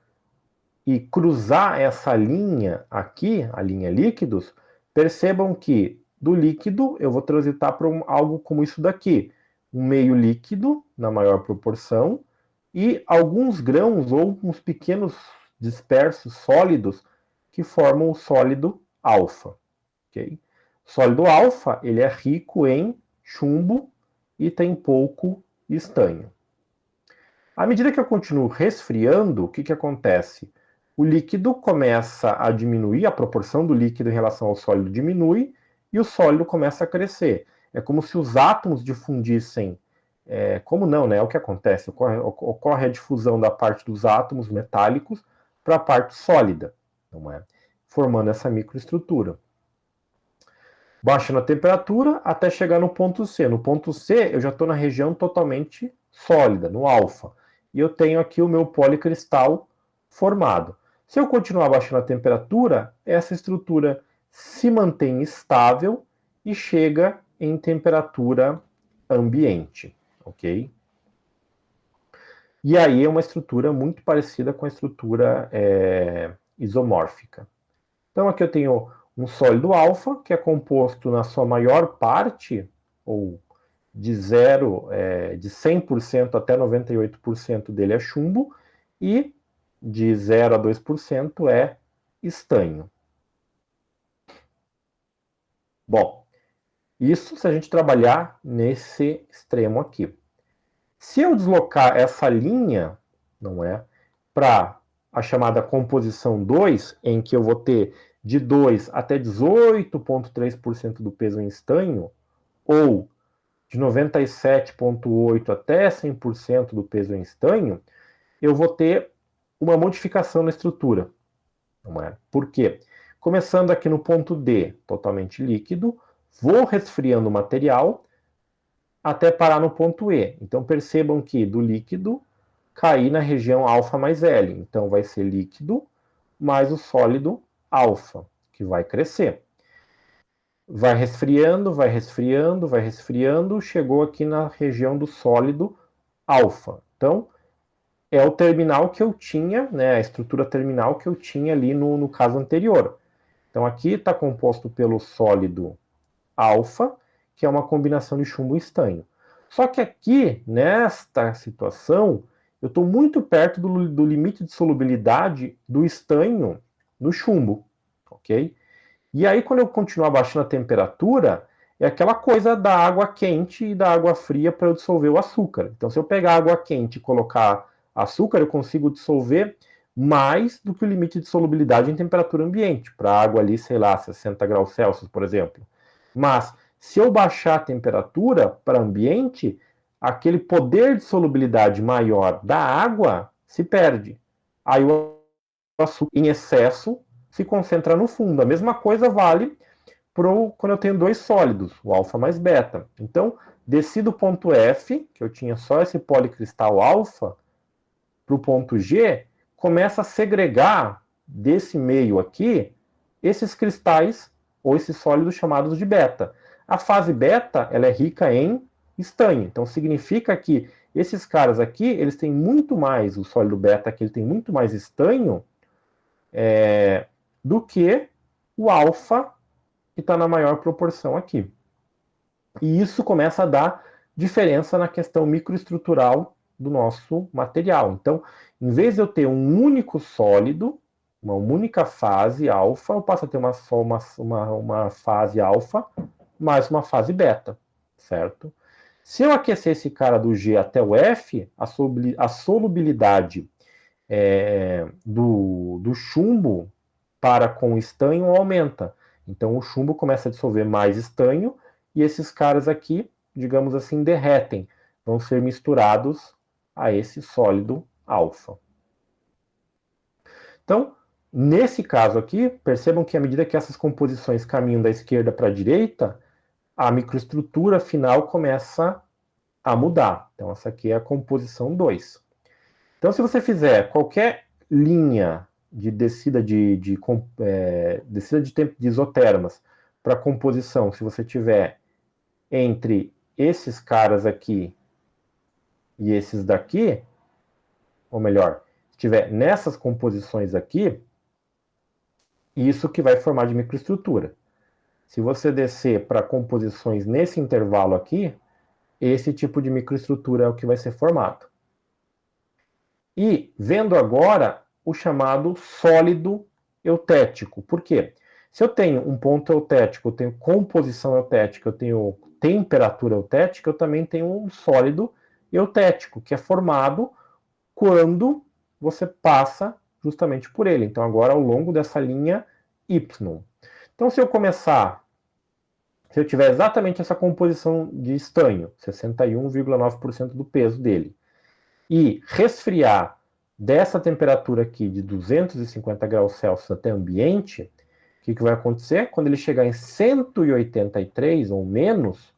e cruzar essa linha aqui, a linha líquidos, percebam que do líquido eu vou transitar para algo como isso daqui. Um meio líquido, na maior proporção, e alguns grãos ou uns pequenos dispersos sólidos que formam o sólido alfa. Okay? O sólido alfa, ele é rico em chumbo e tem pouco estanho. À medida que eu continuo resfriando, o que acontece? O líquido começa a diminuir, a proporção do líquido em relação ao sólido diminui, e o sólido começa a crescer. É como se os átomos difundissem, como não, né? É o que acontece, ocorre a difusão da parte dos átomos metálicos para a parte sólida, não é? Formando essa microestrutura. Baixando a temperatura até chegar no ponto C. No ponto C, eu já estou na região totalmente sólida, no alfa. E eu tenho aqui o meu policristal formado. Se eu continuar baixando a temperatura, essa estrutura se mantém estável e chega em temperatura ambiente, ok? E aí é uma estrutura muito parecida com a estrutura isomórfica. Então aqui eu tenho um sólido alfa, que é composto na sua maior parte, ou de 100% até 98% dele é chumbo, e de 0 a 2% é estanho. Bom, isso se a gente trabalhar nesse extremo aqui. Se eu deslocar essa linha, não é, para a chamada composição 2, em que eu vou ter de 2 até 18,3% do peso em estanho, ou de 97,8% até 100% do peso em estanho, eu vou ter uma modificação na estrutura. Não é? Por quê? Começando aqui no ponto D, totalmente líquido, vou resfriando o material até parar no ponto E. Então percebam que do líquido cair na região alfa mais L. Então vai ser líquido mais o sólido alfa, que vai crescer. Vai resfriando, vai resfriando, vai resfriando, chegou aqui na região do sólido alfa. Então, é o terminal que eu tinha, né, a estrutura terminal que eu tinha ali no caso anterior. Então, aqui está composto pelo sólido alfa, que é uma combinação de chumbo e estanho. Só que aqui, nesta situação, eu estou muito perto do limite de solubilidade do estanho no chumbo, ok? E aí, quando eu continuar baixando a temperatura, é aquela coisa da água quente e da água fria para eu dissolver o açúcar. Então, se eu pegar água quente e colocar açúcar, eu consigo dissolver mais do que o limite de solubilidade em temperatura ambiente, para água ali, sei lá, 60 graus Celsius, por exemplo. Mas, se eu baixar a temperatura para ambiente, aquele poder de solubilidade maior da água se perde. Aí o açúcar em excesso se concentra no fundo. A mesma coisa vale quando eu tenho dois sólidos, o alfa mais beta. Então, desci do ponto F, que eu tinha só esse policristal alfa, para o ponto G, começa a segregar desse meio aqui esses cristais ou esses sólidos chamados de beta. A fase beta, ela é rica em estanho. Então, significa que esses caras aqui, eles têm muito mais, o sólido beta aqui, ele tem muito mais estanho do que o alfa, que está na maior proporção aqui. E isso começa a dar diferença na questão microestrutural do nosso material. Então, em vez de eu ter um único sólido, uma única fase alfa, eu passo a ter uma fase alfa mais uma fase beta, certo? Se eu aquecer esse cara do G até o F, a solubilidade do chumbo para com estanho aumenta. Então o chumbo começa a dissolver mais estanho e esses caras aqui, digamos assim, derretem, vão ser misturados a esse sólido alfa. Então, nesse caso aqui, percebam que à medida que essas composições caminham da esquerda para a direita, a microestrutura final começa a mudar. Então, essa aqui é a composição 2. Então, se você fizer qualquer linha de descida de tempo de isotermas para composição, se você tiver entre esses caras aqui e esses daqui, ou melhor, se tiver nessas composições aqui, isso que vai formar de microestrutura. Se você descer para composições nesse intervalo aqui, esse tipo de microestrutura é o que vai ser formado. E vendo agora o chamado sólido eutético. Por quê? Se eu tenho um ponto eutético, eu tenho composição eutética, eu tenho temperatura eutética, eu também tenho um sólido eutético, que é formado quando você passa justamente por ele. Então, agora ao longo dessa linha Y. Então, se eu tiver exatamente essa composição de estanho, 61,9% do peso dele, e resfriar dessa temperatura aqui de 250 graus Celsius até ambiente, o que vai acontecer? Quando ele chegar em 183 ou menos,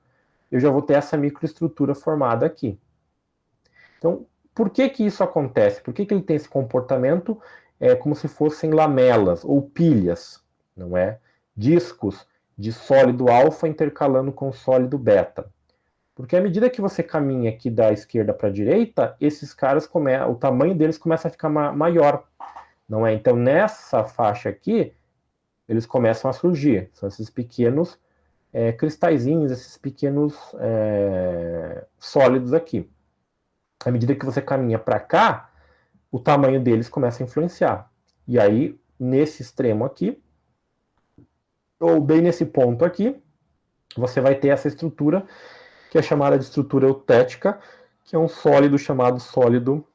eu já vou ter essa microestrutura formada aqui. Então, por que isso acontece? Por que ele tem esse comportamento como se fossem lamelas ou pilhas, não é? Discos de sólido alfa intercalando com sólido beta. Porque à medida que você caminha aqui da esquerda para a direita, esses caras, o tamanho deles começa a ficar maior, não é? Então, nessa faixa aqui, eles começam a surgir. São esses pequenos cristalzinhos, esses pequenos sólidos aqui. À medida que você caminha para cá, o tamanho deles começa a influenciar. E aí, nesse extremo aqui, ou bem nesse ponto aqui, você vai ter essa estrutura que é chamada de estrutura eutética, que é um sólido chamado sólido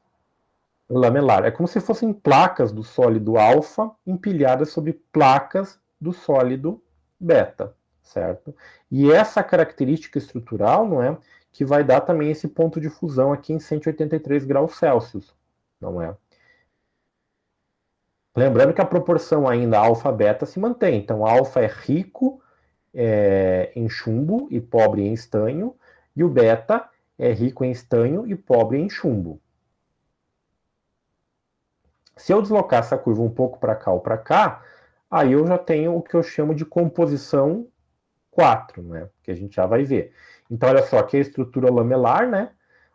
lamelar. É como se fossem placas do sólido alfa empilhadas sobre placas do sólido beta, certo? E essa característica estrutural, não é, que vai dar também esse ponto de fusão aqui em 183 graus Celsius, não é? Lembrando que a proporção ainda alfa-beta se mantém. Então, alfa é rico em chumbo e pobre em estanho, e o beta é rico em estanho e pobre em chumbo. Se eu deslocar essa curva um pouco para cá ou para cá, aí eu já tenho o que eu chamo de composição 4, né? Que a gente já vai ver. Então, olha só, aqui é a estrutura lamelar, né?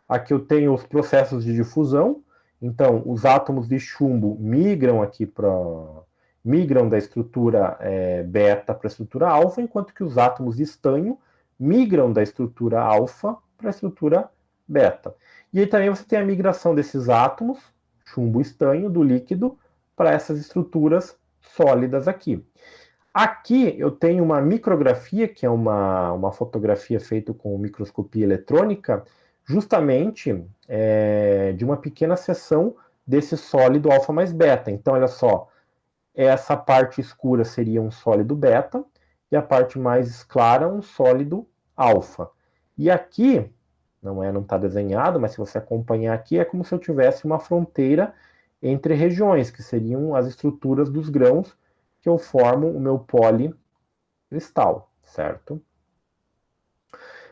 Aqui eu tenho os processos de difusão. Então, os átomos de chumbo migram aqui migram da estrutura beta para a estrutura alfa, enquanto que os átomos de estanho migram da estrutura alfa para a estrutura beta. E aí também você tem a migração desses átomos, chumbo e estanho, do líquido para essas estruturas sólidas aqui. Aqui eu tenho uma micrografia, que é uma fotografia feita com microscopia eletrônica, justamente de uma pequena seção desse sólido alfa mais beta. Então, olha só, essa parte escura seria um sólido beta, e a parte mais clara um sólido alfa. E aqui, não está desenhado, mas se você acompanhar aqui, é como se eu tivesse uma fronteira entre regiões, que seriam as estruturas dos grãos, que eu formo o meu policristal, certo?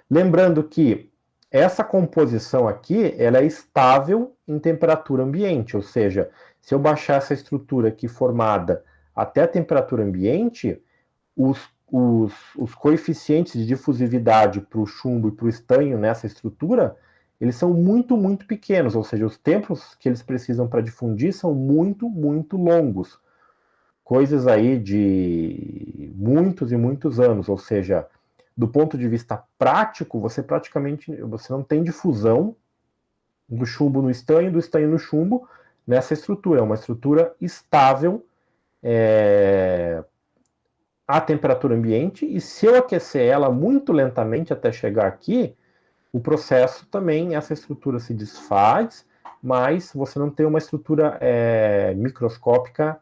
Lembrando que essa composição aqui, ela é estável em temperatura ambiente, ou seja, se eu baixar essa estrutura aqui formada até a temperatura ambiente, os coeficientes de difusividade para o chumbo e para o estanho nessa estrutura, eles são muito, muito pequenos, ou seja, os tempos que eles precisam para difundir são muito, muito longos. Coisas aí de muitos e muitos anos, ou seja, do ponto de vista prático, você não tem difusão do chumbo no estanho, do estanho no chumbo nessa estrutura. É uma estrutura estável à temperatura ambiente, e se eu aquecer ela muito lentamente até chegar aqui, o processo também, essa estrutura se desfaz, mas você não tem uma estrutura microscópica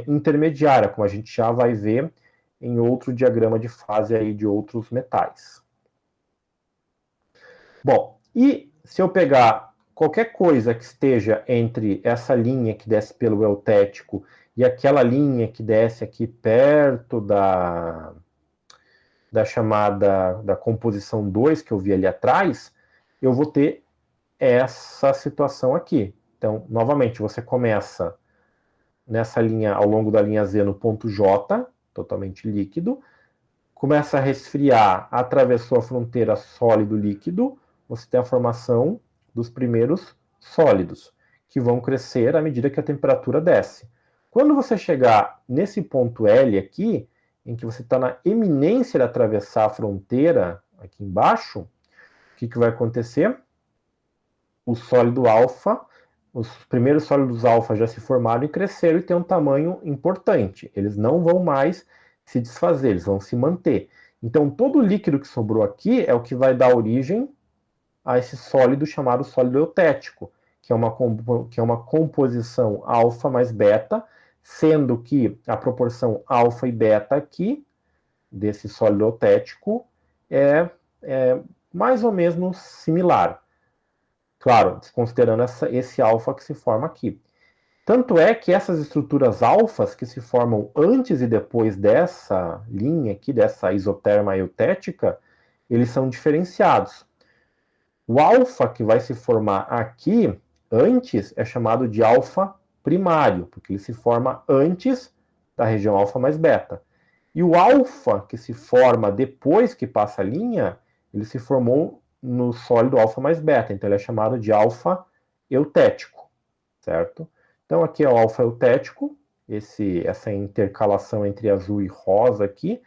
intermediária, como a gente já vai ver em outro diagrama de fase aí de outros metais. Bom, e se eu pegar qualquer coisa que esteja entre essa linha que desce pelo eutético e aquela linha que desce aqui perto da chamada da composição 2 que eu vi ali atrás, eu vou ter essa situação aqui. Então, novamente, você começa nessa linha, ao longo da linha Z, no ponto J, totalmente líquido, começa a resfriar, atravessou a fronteira sólido-líquido, você tem a formação dos primeiros sólidos, que vão crescer à medida que a temperatura desce. Quando você chegar nesse ponto L aqui, em que você está na iminência de atravessar a fronteira aqui embaixo, o que vai acontecer? O sólido alfa, os primeiros sólidos alfa já se formaram e cresceram e têm um tamanho importante. Eles não vão mais se desfazer, eles vão se manter. Então, todo o líquido que sobrou aqui é o que vai dar origem a esse sólido chamado sólido eutético, que é uma composição alfa mais beta, sendo que a proporção alfa e beta aqui, desse sólido eutético, é mais ou menos similar. Claro, desconsiderando esse alfa que se forma aqui. Tanto é que essas estruturas alfas que se formam antes e depois dessa linha aqui, dessa isoterma eutética, eles são diferenciados. O alfa que vai se formar aqui antes é chamado de alfa primário, porque ele se forma antes da região alfa mais beta. E o alfa que se forma depois que passa a linha, ele se formou no sólido alfa mais beta, então ele é chamado de alfa eutético, certo? Então aqui é o alfa eutético, essa intercalação entre azul e rosa aqui,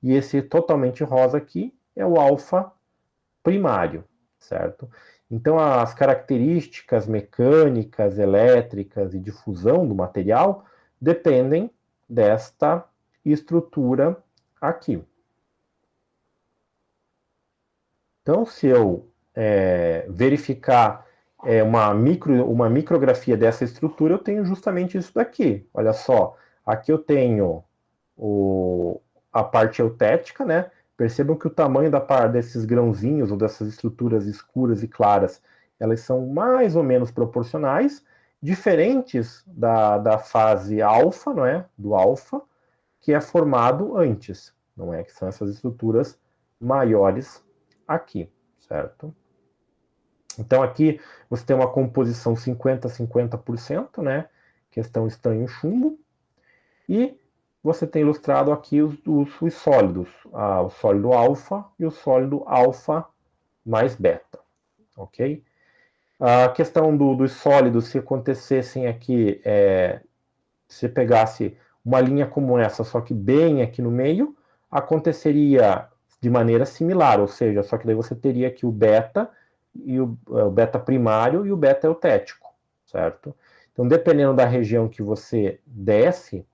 e esse totalmente rosa aqui é o alfa primário, certo? Então as características mecânicas, elétricas e de fusão do material dependem desta estrutura aqui. Então, se eu verificar uma micrografia dessa estrutura, eu tenho justamente isso daqui. Olha só, aqui eu tenho a parte eutética, né? Percebam que o tamanho desses grãozinhos ou dessas estruturas escuras e claras, elas são mais ou menos proporcionais, diferentes da fase alfa, não é? Do alfa, que é formado antes, não é? Que são essas estruturas maiores aqui, certo? Então aqui você tem uma composição 50-50%, né? Questão estanho chumbo. E você tem ilustrado aqui os sólidos, o sólido alfa e o sólido alfa mais beta, ok? A questão dos sólidos, se acontecessem aqui, se pegasse uma linha como essa, só que bem aqui no meio, aconteceria de maneira similar, ou seja, só que daí você teria aqui o beta, e o beta primário e o beta eutético, certo? Então, dependendo da região que você desce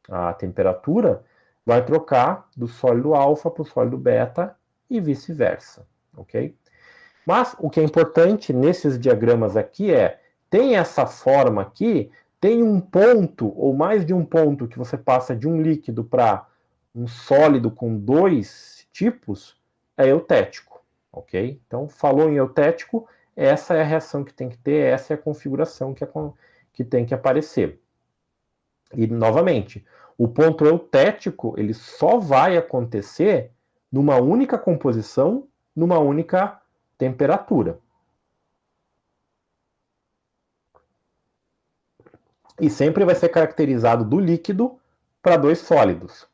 a temperatura, vai trocar do sólido alfa para o sólido beta e vice-versa, ok? Mas o que é importante nesses diagramas aqui tem essa forma aqui, tem um ponto ou mais de um ponto que você passa de um líquido para um sólido com dois tipos, é eutético, ok? Então, falou em eutético, essa é a reação que tem que ter, essa é a configuração que tem que aparecer. E, novamente, o ponto eutético, ele só vai acontecer numa única composição, numa única temperatura. E sempre vai ser caracterizado do líquido para dois sólidos.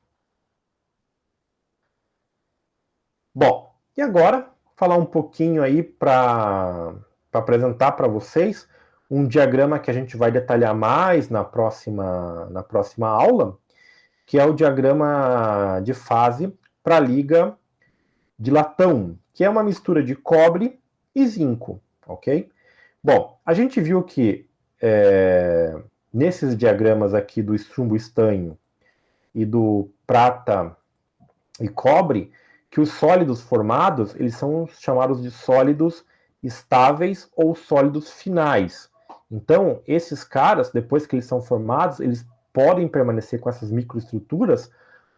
Bom, e agora falar um pouquinho aí para apresentar para vocês um diagrama que a gente vai detalhar mais na próxima aula, que é o diagrama de fase para liga de latão, que é uma mistura de cobre e zinco, ok? Bom, a gente viu que nesses diagramas aqui do chumbo estanho e do prata e cobre, que os sólidos formados, eles são chamados de sólidos estáveis ou sólidos finais. Então, esses caras, depois que eles são formados, eles podem permanecer com essas microestruturas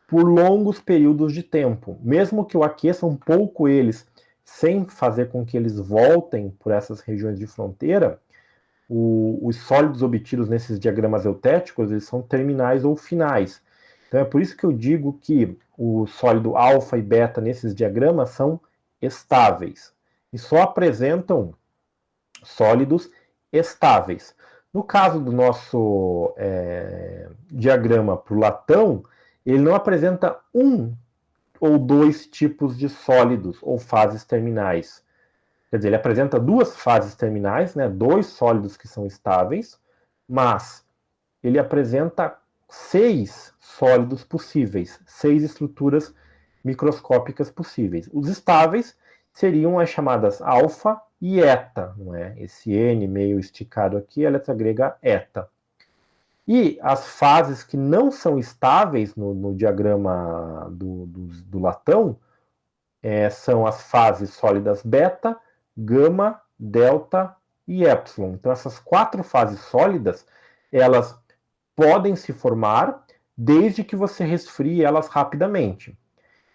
por longos períodos de tempo. Mesmo que eu aqueça um pouco eles, sem fazer com que eles voltem por essas regiões de fronteira, os sólidos obtidos nesses diagramas eutéticos, eles são terminais ou finais. Então é por isso que eu digo que o sólido alfa e beta nesses diagramas são estáveis e só apresentam sólidos estáveis. No caso do nosso diagrama para o latão, ele não apresenta um ou dois tipos de sólidos ou fases terminais. Quer dizer, ele apresenta duas fases terminais, né, dois sólidos que são estáveis, mas ele apresenta 6 sólidos possíveis, 6 estruturas microscópicas possíveis. Os estáveis seriam as chamadas alfa e eta, não é? Esse N meio esticado aqui é a letra grega eta. E as fases que não são estáveis no diagrama do latão são as fases sólidas beta, gama, delta e epsilon. Então essas 4 fases sólidas, elas podem se formar desde que você resfrie elas rapidamente.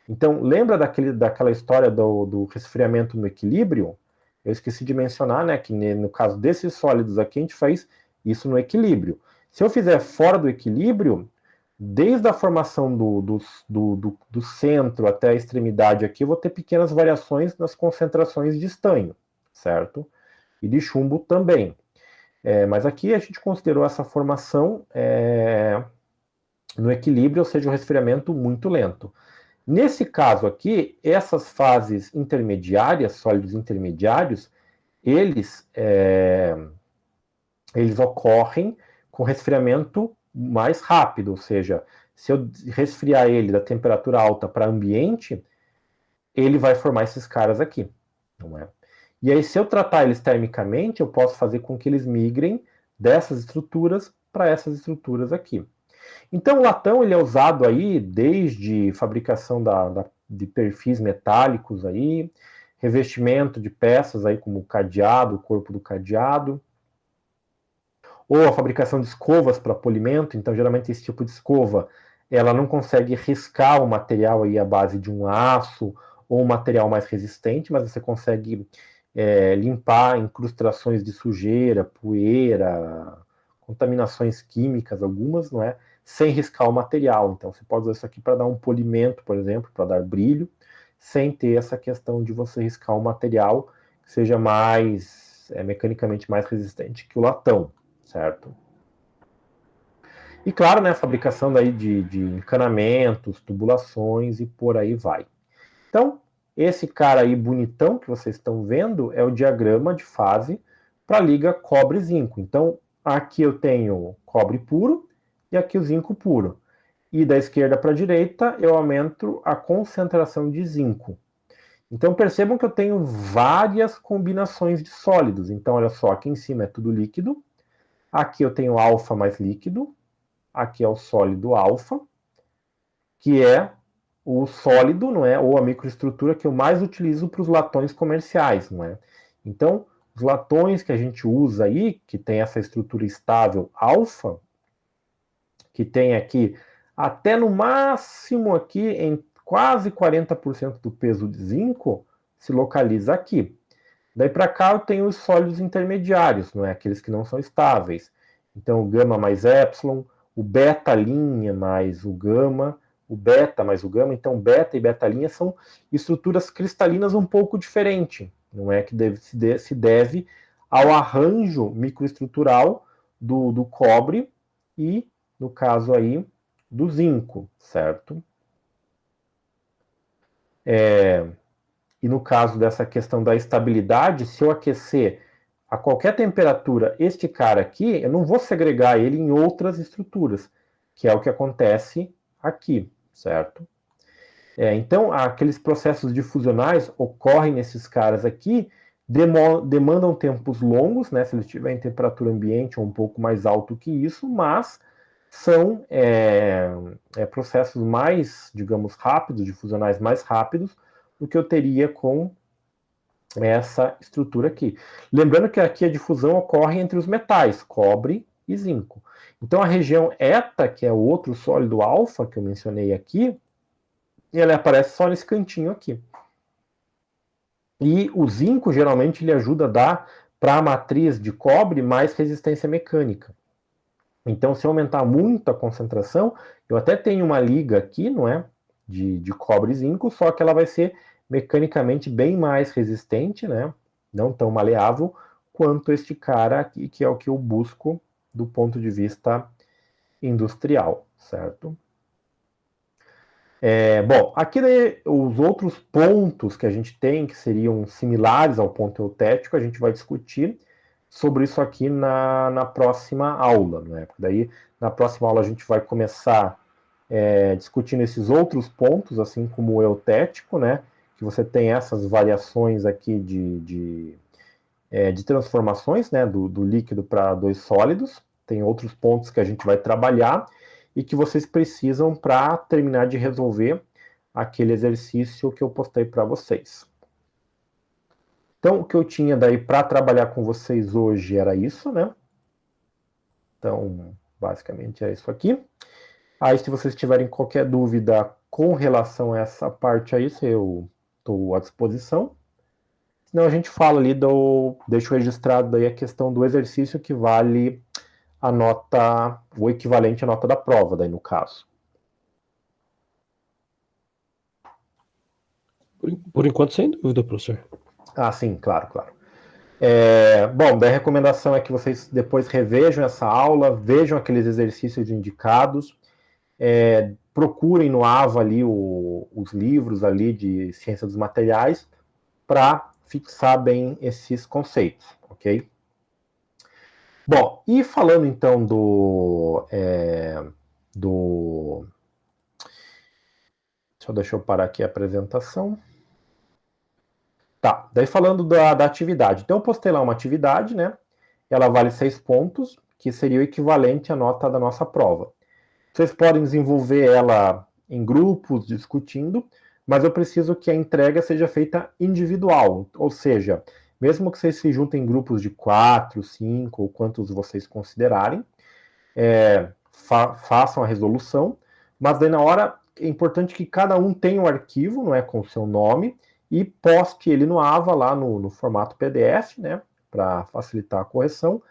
Então, lembra daquela história do resfriamento no equilíbrio? Eu esqueci de mencionar, né, que no caso desses sólidos aqui, a gente faz isso no equilíbrio. Se eu fizer fora do equilíbrio, desde a formação do centro até a extremidade aqui, eu vou ter pequenas variações nas concentrações de estanho, certo? E de chumbo também. Mas aqui a gente considerou essa formação no equilíbrio, ou seja, o resfriamento muito lento. Nesse caso aqui, essas fases intermediárias, sólidos intermediários, eles ocorrem com resfriamento mais rápido, ou seja, se eu resfriar ele da temperatura alta para ambiente, ele vai formar esses caras aqui, não é? E aí, se eu tratar eles termicamente, eu posso fazer com que eles migrem dessas estruturas para essas estruturas aqui. Então, o latão ele é usado aí desde fabricação de perfis metálicos aí, revestimento de peças aí como o cadeado, o corpo do cadeado, ou a fabricação de escovas para polimento. Então, geralmente esse tipo de escova, ela não consegue riscar o material aí à base de um aço ou um material mais resistente, mas você consegue limpar incrustações de sujeira, poeira, contaminações químicas, algumas, não é? Sem riscar o material. Então, você pode usar isso aqui para dar um polimento, por exemplo, para dar brilho, sem ter essa questão de você riscar um material que seja mais mecanicamente mais resistente que o latão, certo? E claro, né, a fabricação daí de encanamentos, tubulações e por aí vai. Então, esse cara aí bonitão que vocês estão vendo é o diagrama de fase para a liga cobre-zinco. Então, aqui eu tenho cobre puro e aqui o zinco puro. e da esquerda para a direita eu aumento a concentração de zinco. Então percebam que eu tenho várias combinações de sólidos. Então olha só, aqui em cima é tudo líquido, aqui eu tenho alfa mais líquido, aqui é o sólido alfa, que é o sólido, não é? Ou a microestrutura que eu mais utilizo para os latões comerciais, não é? Então, os latões que a gente usa aí, que tem essa estrutura estável alfa, que tem aqui até no máximo aqui em quase 40% do peso de zinco, se localiza aqui. Daí para cá eu tenho os sólidos intermediários, não é? Aqueles que não são estáveis. Então o gama mais épsilon, o beta linha mais o gama, o beta mais o gama. Então beta e beta linha são estruturas cristalinas um pouco diferentes, não é? Que se deve ao arranjo microestrutural do cobre e, no caso aí, do zinco, certo? E no caso dessa questão da estabilidade, se eu aquecer a qualquer temperatura este cara aqui, eu não vou segregar ele em outras estruturas, que é o que acontece aqui, certo? Então, aqueles processos difusionais ocorrem nesses caras aqui, demandam tempos longos, né, se eles estiverem em temperatura ambiente ou um pouco mais alto que isso, mas são processos mais, digamos, rápidos, difusionais mais rápidos, do que eu teria com essa estrutura aqui. Lembrando que aqui a difusão ocorre entre os metais, cobre e zinco. Então a região eta, que é o outro sólido alfa que eu mencionei aqui, ela aparece só nesse cantinho aqui. E o zinco, geralmente, ele ajuda a dar para a matriz de cobre mais resistência mecânica. Então, se eu aumentar muito a concentração, eu até tenho uma liga aqui, não é? De cobre e zinco, só que ela vai ser mecanicamente bem mais resistente, né? Não tão maleável quanto este cara aqui, que é o que eu busco do ponto de vista industrial, certo? Bom, aqui os outros pontos que a gente tem, que seriam similares ao ponto eutético, a gente vai discutir sobre isso aqui na próxima aula, né? Porque daí, na próxima aula, a gente vai começar discutindo esses outros pontos, assim como o eutético, né? Que você tem essas variações aqui de transformações, né? Do líquido para dois sólidos. Tem outros pontos que a gente vai trabalhar e que vocês precisam para terminar de resolver aquele exercício que eu postei para vocês. Então, o que eu tinha daí para trabalhar com vocês hoje era isso, né? Então, basicamente é isso aqui. Aí, se vocês tiverem qualquer dúvida com relação a essa parte aí, eu estou à disposição. Senão a gente fala ali deixo registrado aí a questão do exercício que vale a nota, o equivalente à nota da prova, daí no caso. Por enquanto, sem dúvida, professor. Ah, sim, claro, claro. Bom, daí a recomendação é que vocês depois revejam essa aula, vejam aqueles exercícios indicados, procurem no AVA ali os livros ali de ciência dos materiais para fixar bem esses conceitos, ok? Bom, e falando então deixa eu parar aqui a apresentação. Tá, daí falando da atividade. Então eu postei lá uma atividade, né? Ela vale 6 pontos, que seria o equivalente à nota da nossa prova. Vocês podem desenvolver ela em grupos, discutindo, mas eu preciso que a entrega seja feita individual, ou seja, mesmo que vocês se juntem em grupos de 4, 5 ou quantos vocês considerarem, façam a resolução, mas daí na hora é importante que cada um tenha um arquivo, não é, com o seu nome, e poste ele no AVA lá no formato PDF, né, para facilitar a correção,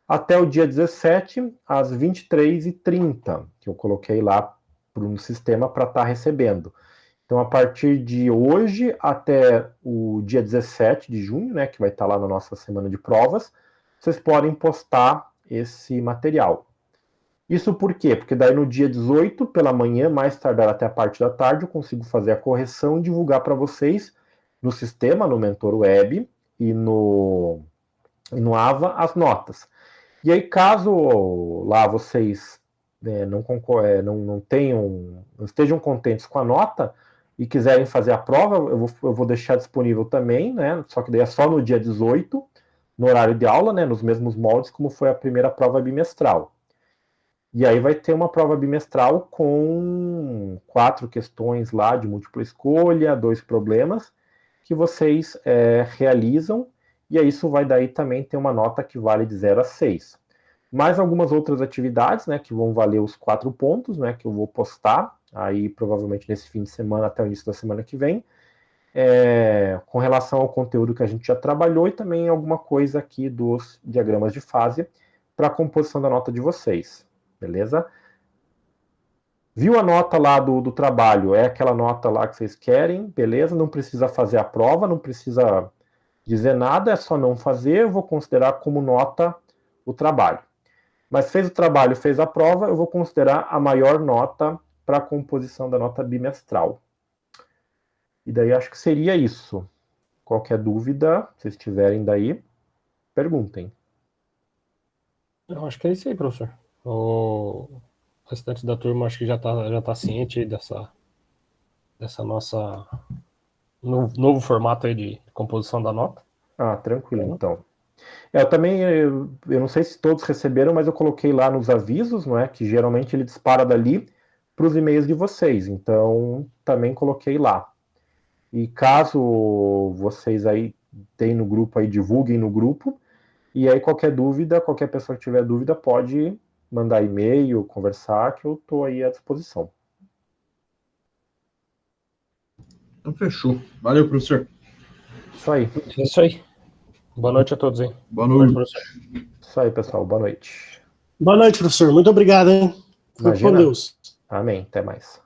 até o dia 17, às 23h30, que eu coloquei lá no sistema para estar recebendo. Então, a partir de hoje até o dia 17 de junho, né, que vai estar lá na nossa semana de provas, vocês podem postar esse material. Isso por quê? Porque daí no dia 18, pela manhã, mais tardar até a parte da tarde, eu consigo fazer a correção e divulgar para vocês no sistema, no Mentor Web e no AVA, as notas. E aí, caso lá vocês não estejam contentes com a nota e quiserem fazer a prova, eu vou deixar disponível também, né? Só que daí é só no dia 18, no horário de aula, né? Nos mesmos moldes como foi a primeira prova bimestral. E aí vai ter uma prova bimestral com 4 questões lá de múltipla escolha, 2 problemas, que vocês realizam, e aí isso vai daí também ter uma nota que vale de 0 a 6. Mais algumas outras atividades, né, que vão valer os 4 pontos, né, que eu vou postar, aí provavelmente nesse fim de semana até o início da semana que vem, com relação ao conteúdo que a gente já trabalhou, e também alguma coisa aqui dos diagramas de fase para a composição da nota de vocês. Beleza? Viu a nota lá do trabalho? É aquela nota lá que vocês querem, beleza? Não precisa fazer a prova, não precisa dizer nada, é só não fazer, eu vou considerar como nota o trabalho. Mas fez o trabalho, fez a prova, eu vou considerar a maior nota para a composição da nota bimestral. E daí acho que seria isso. Qualquer dúvida, se vocês tiverem daí, perguntem. Eu acho que é isso aí, professor. O restante da turma acho que já tá ciente dessa nossa novo formato aí de composição da nota. Ah, tranquilo, então. Eu também, eu não sei se todos receberam, mas eu coloquei lá nos avisos, não é? Que geralmente ele dispara dali para os e-mails de vocês. Então, também coloquei lá. E caso vocês aí tenham no grupo aí, divulguem no grupo. E aí, qualquer dúvida, qualquer pessoa que tiver dúvida, pode mandar e-mail, conversar, que eu estou aí à disposição. Então, fechou. Valeu, professor. Isso aí. É isso aí. Boa noite a todos, hein? Boa noite, professor. Isso aí, pessoal. Boa noite. Boa noite, professor. Muito obrigado, hein? Fique com Deus. Amém. Até mais.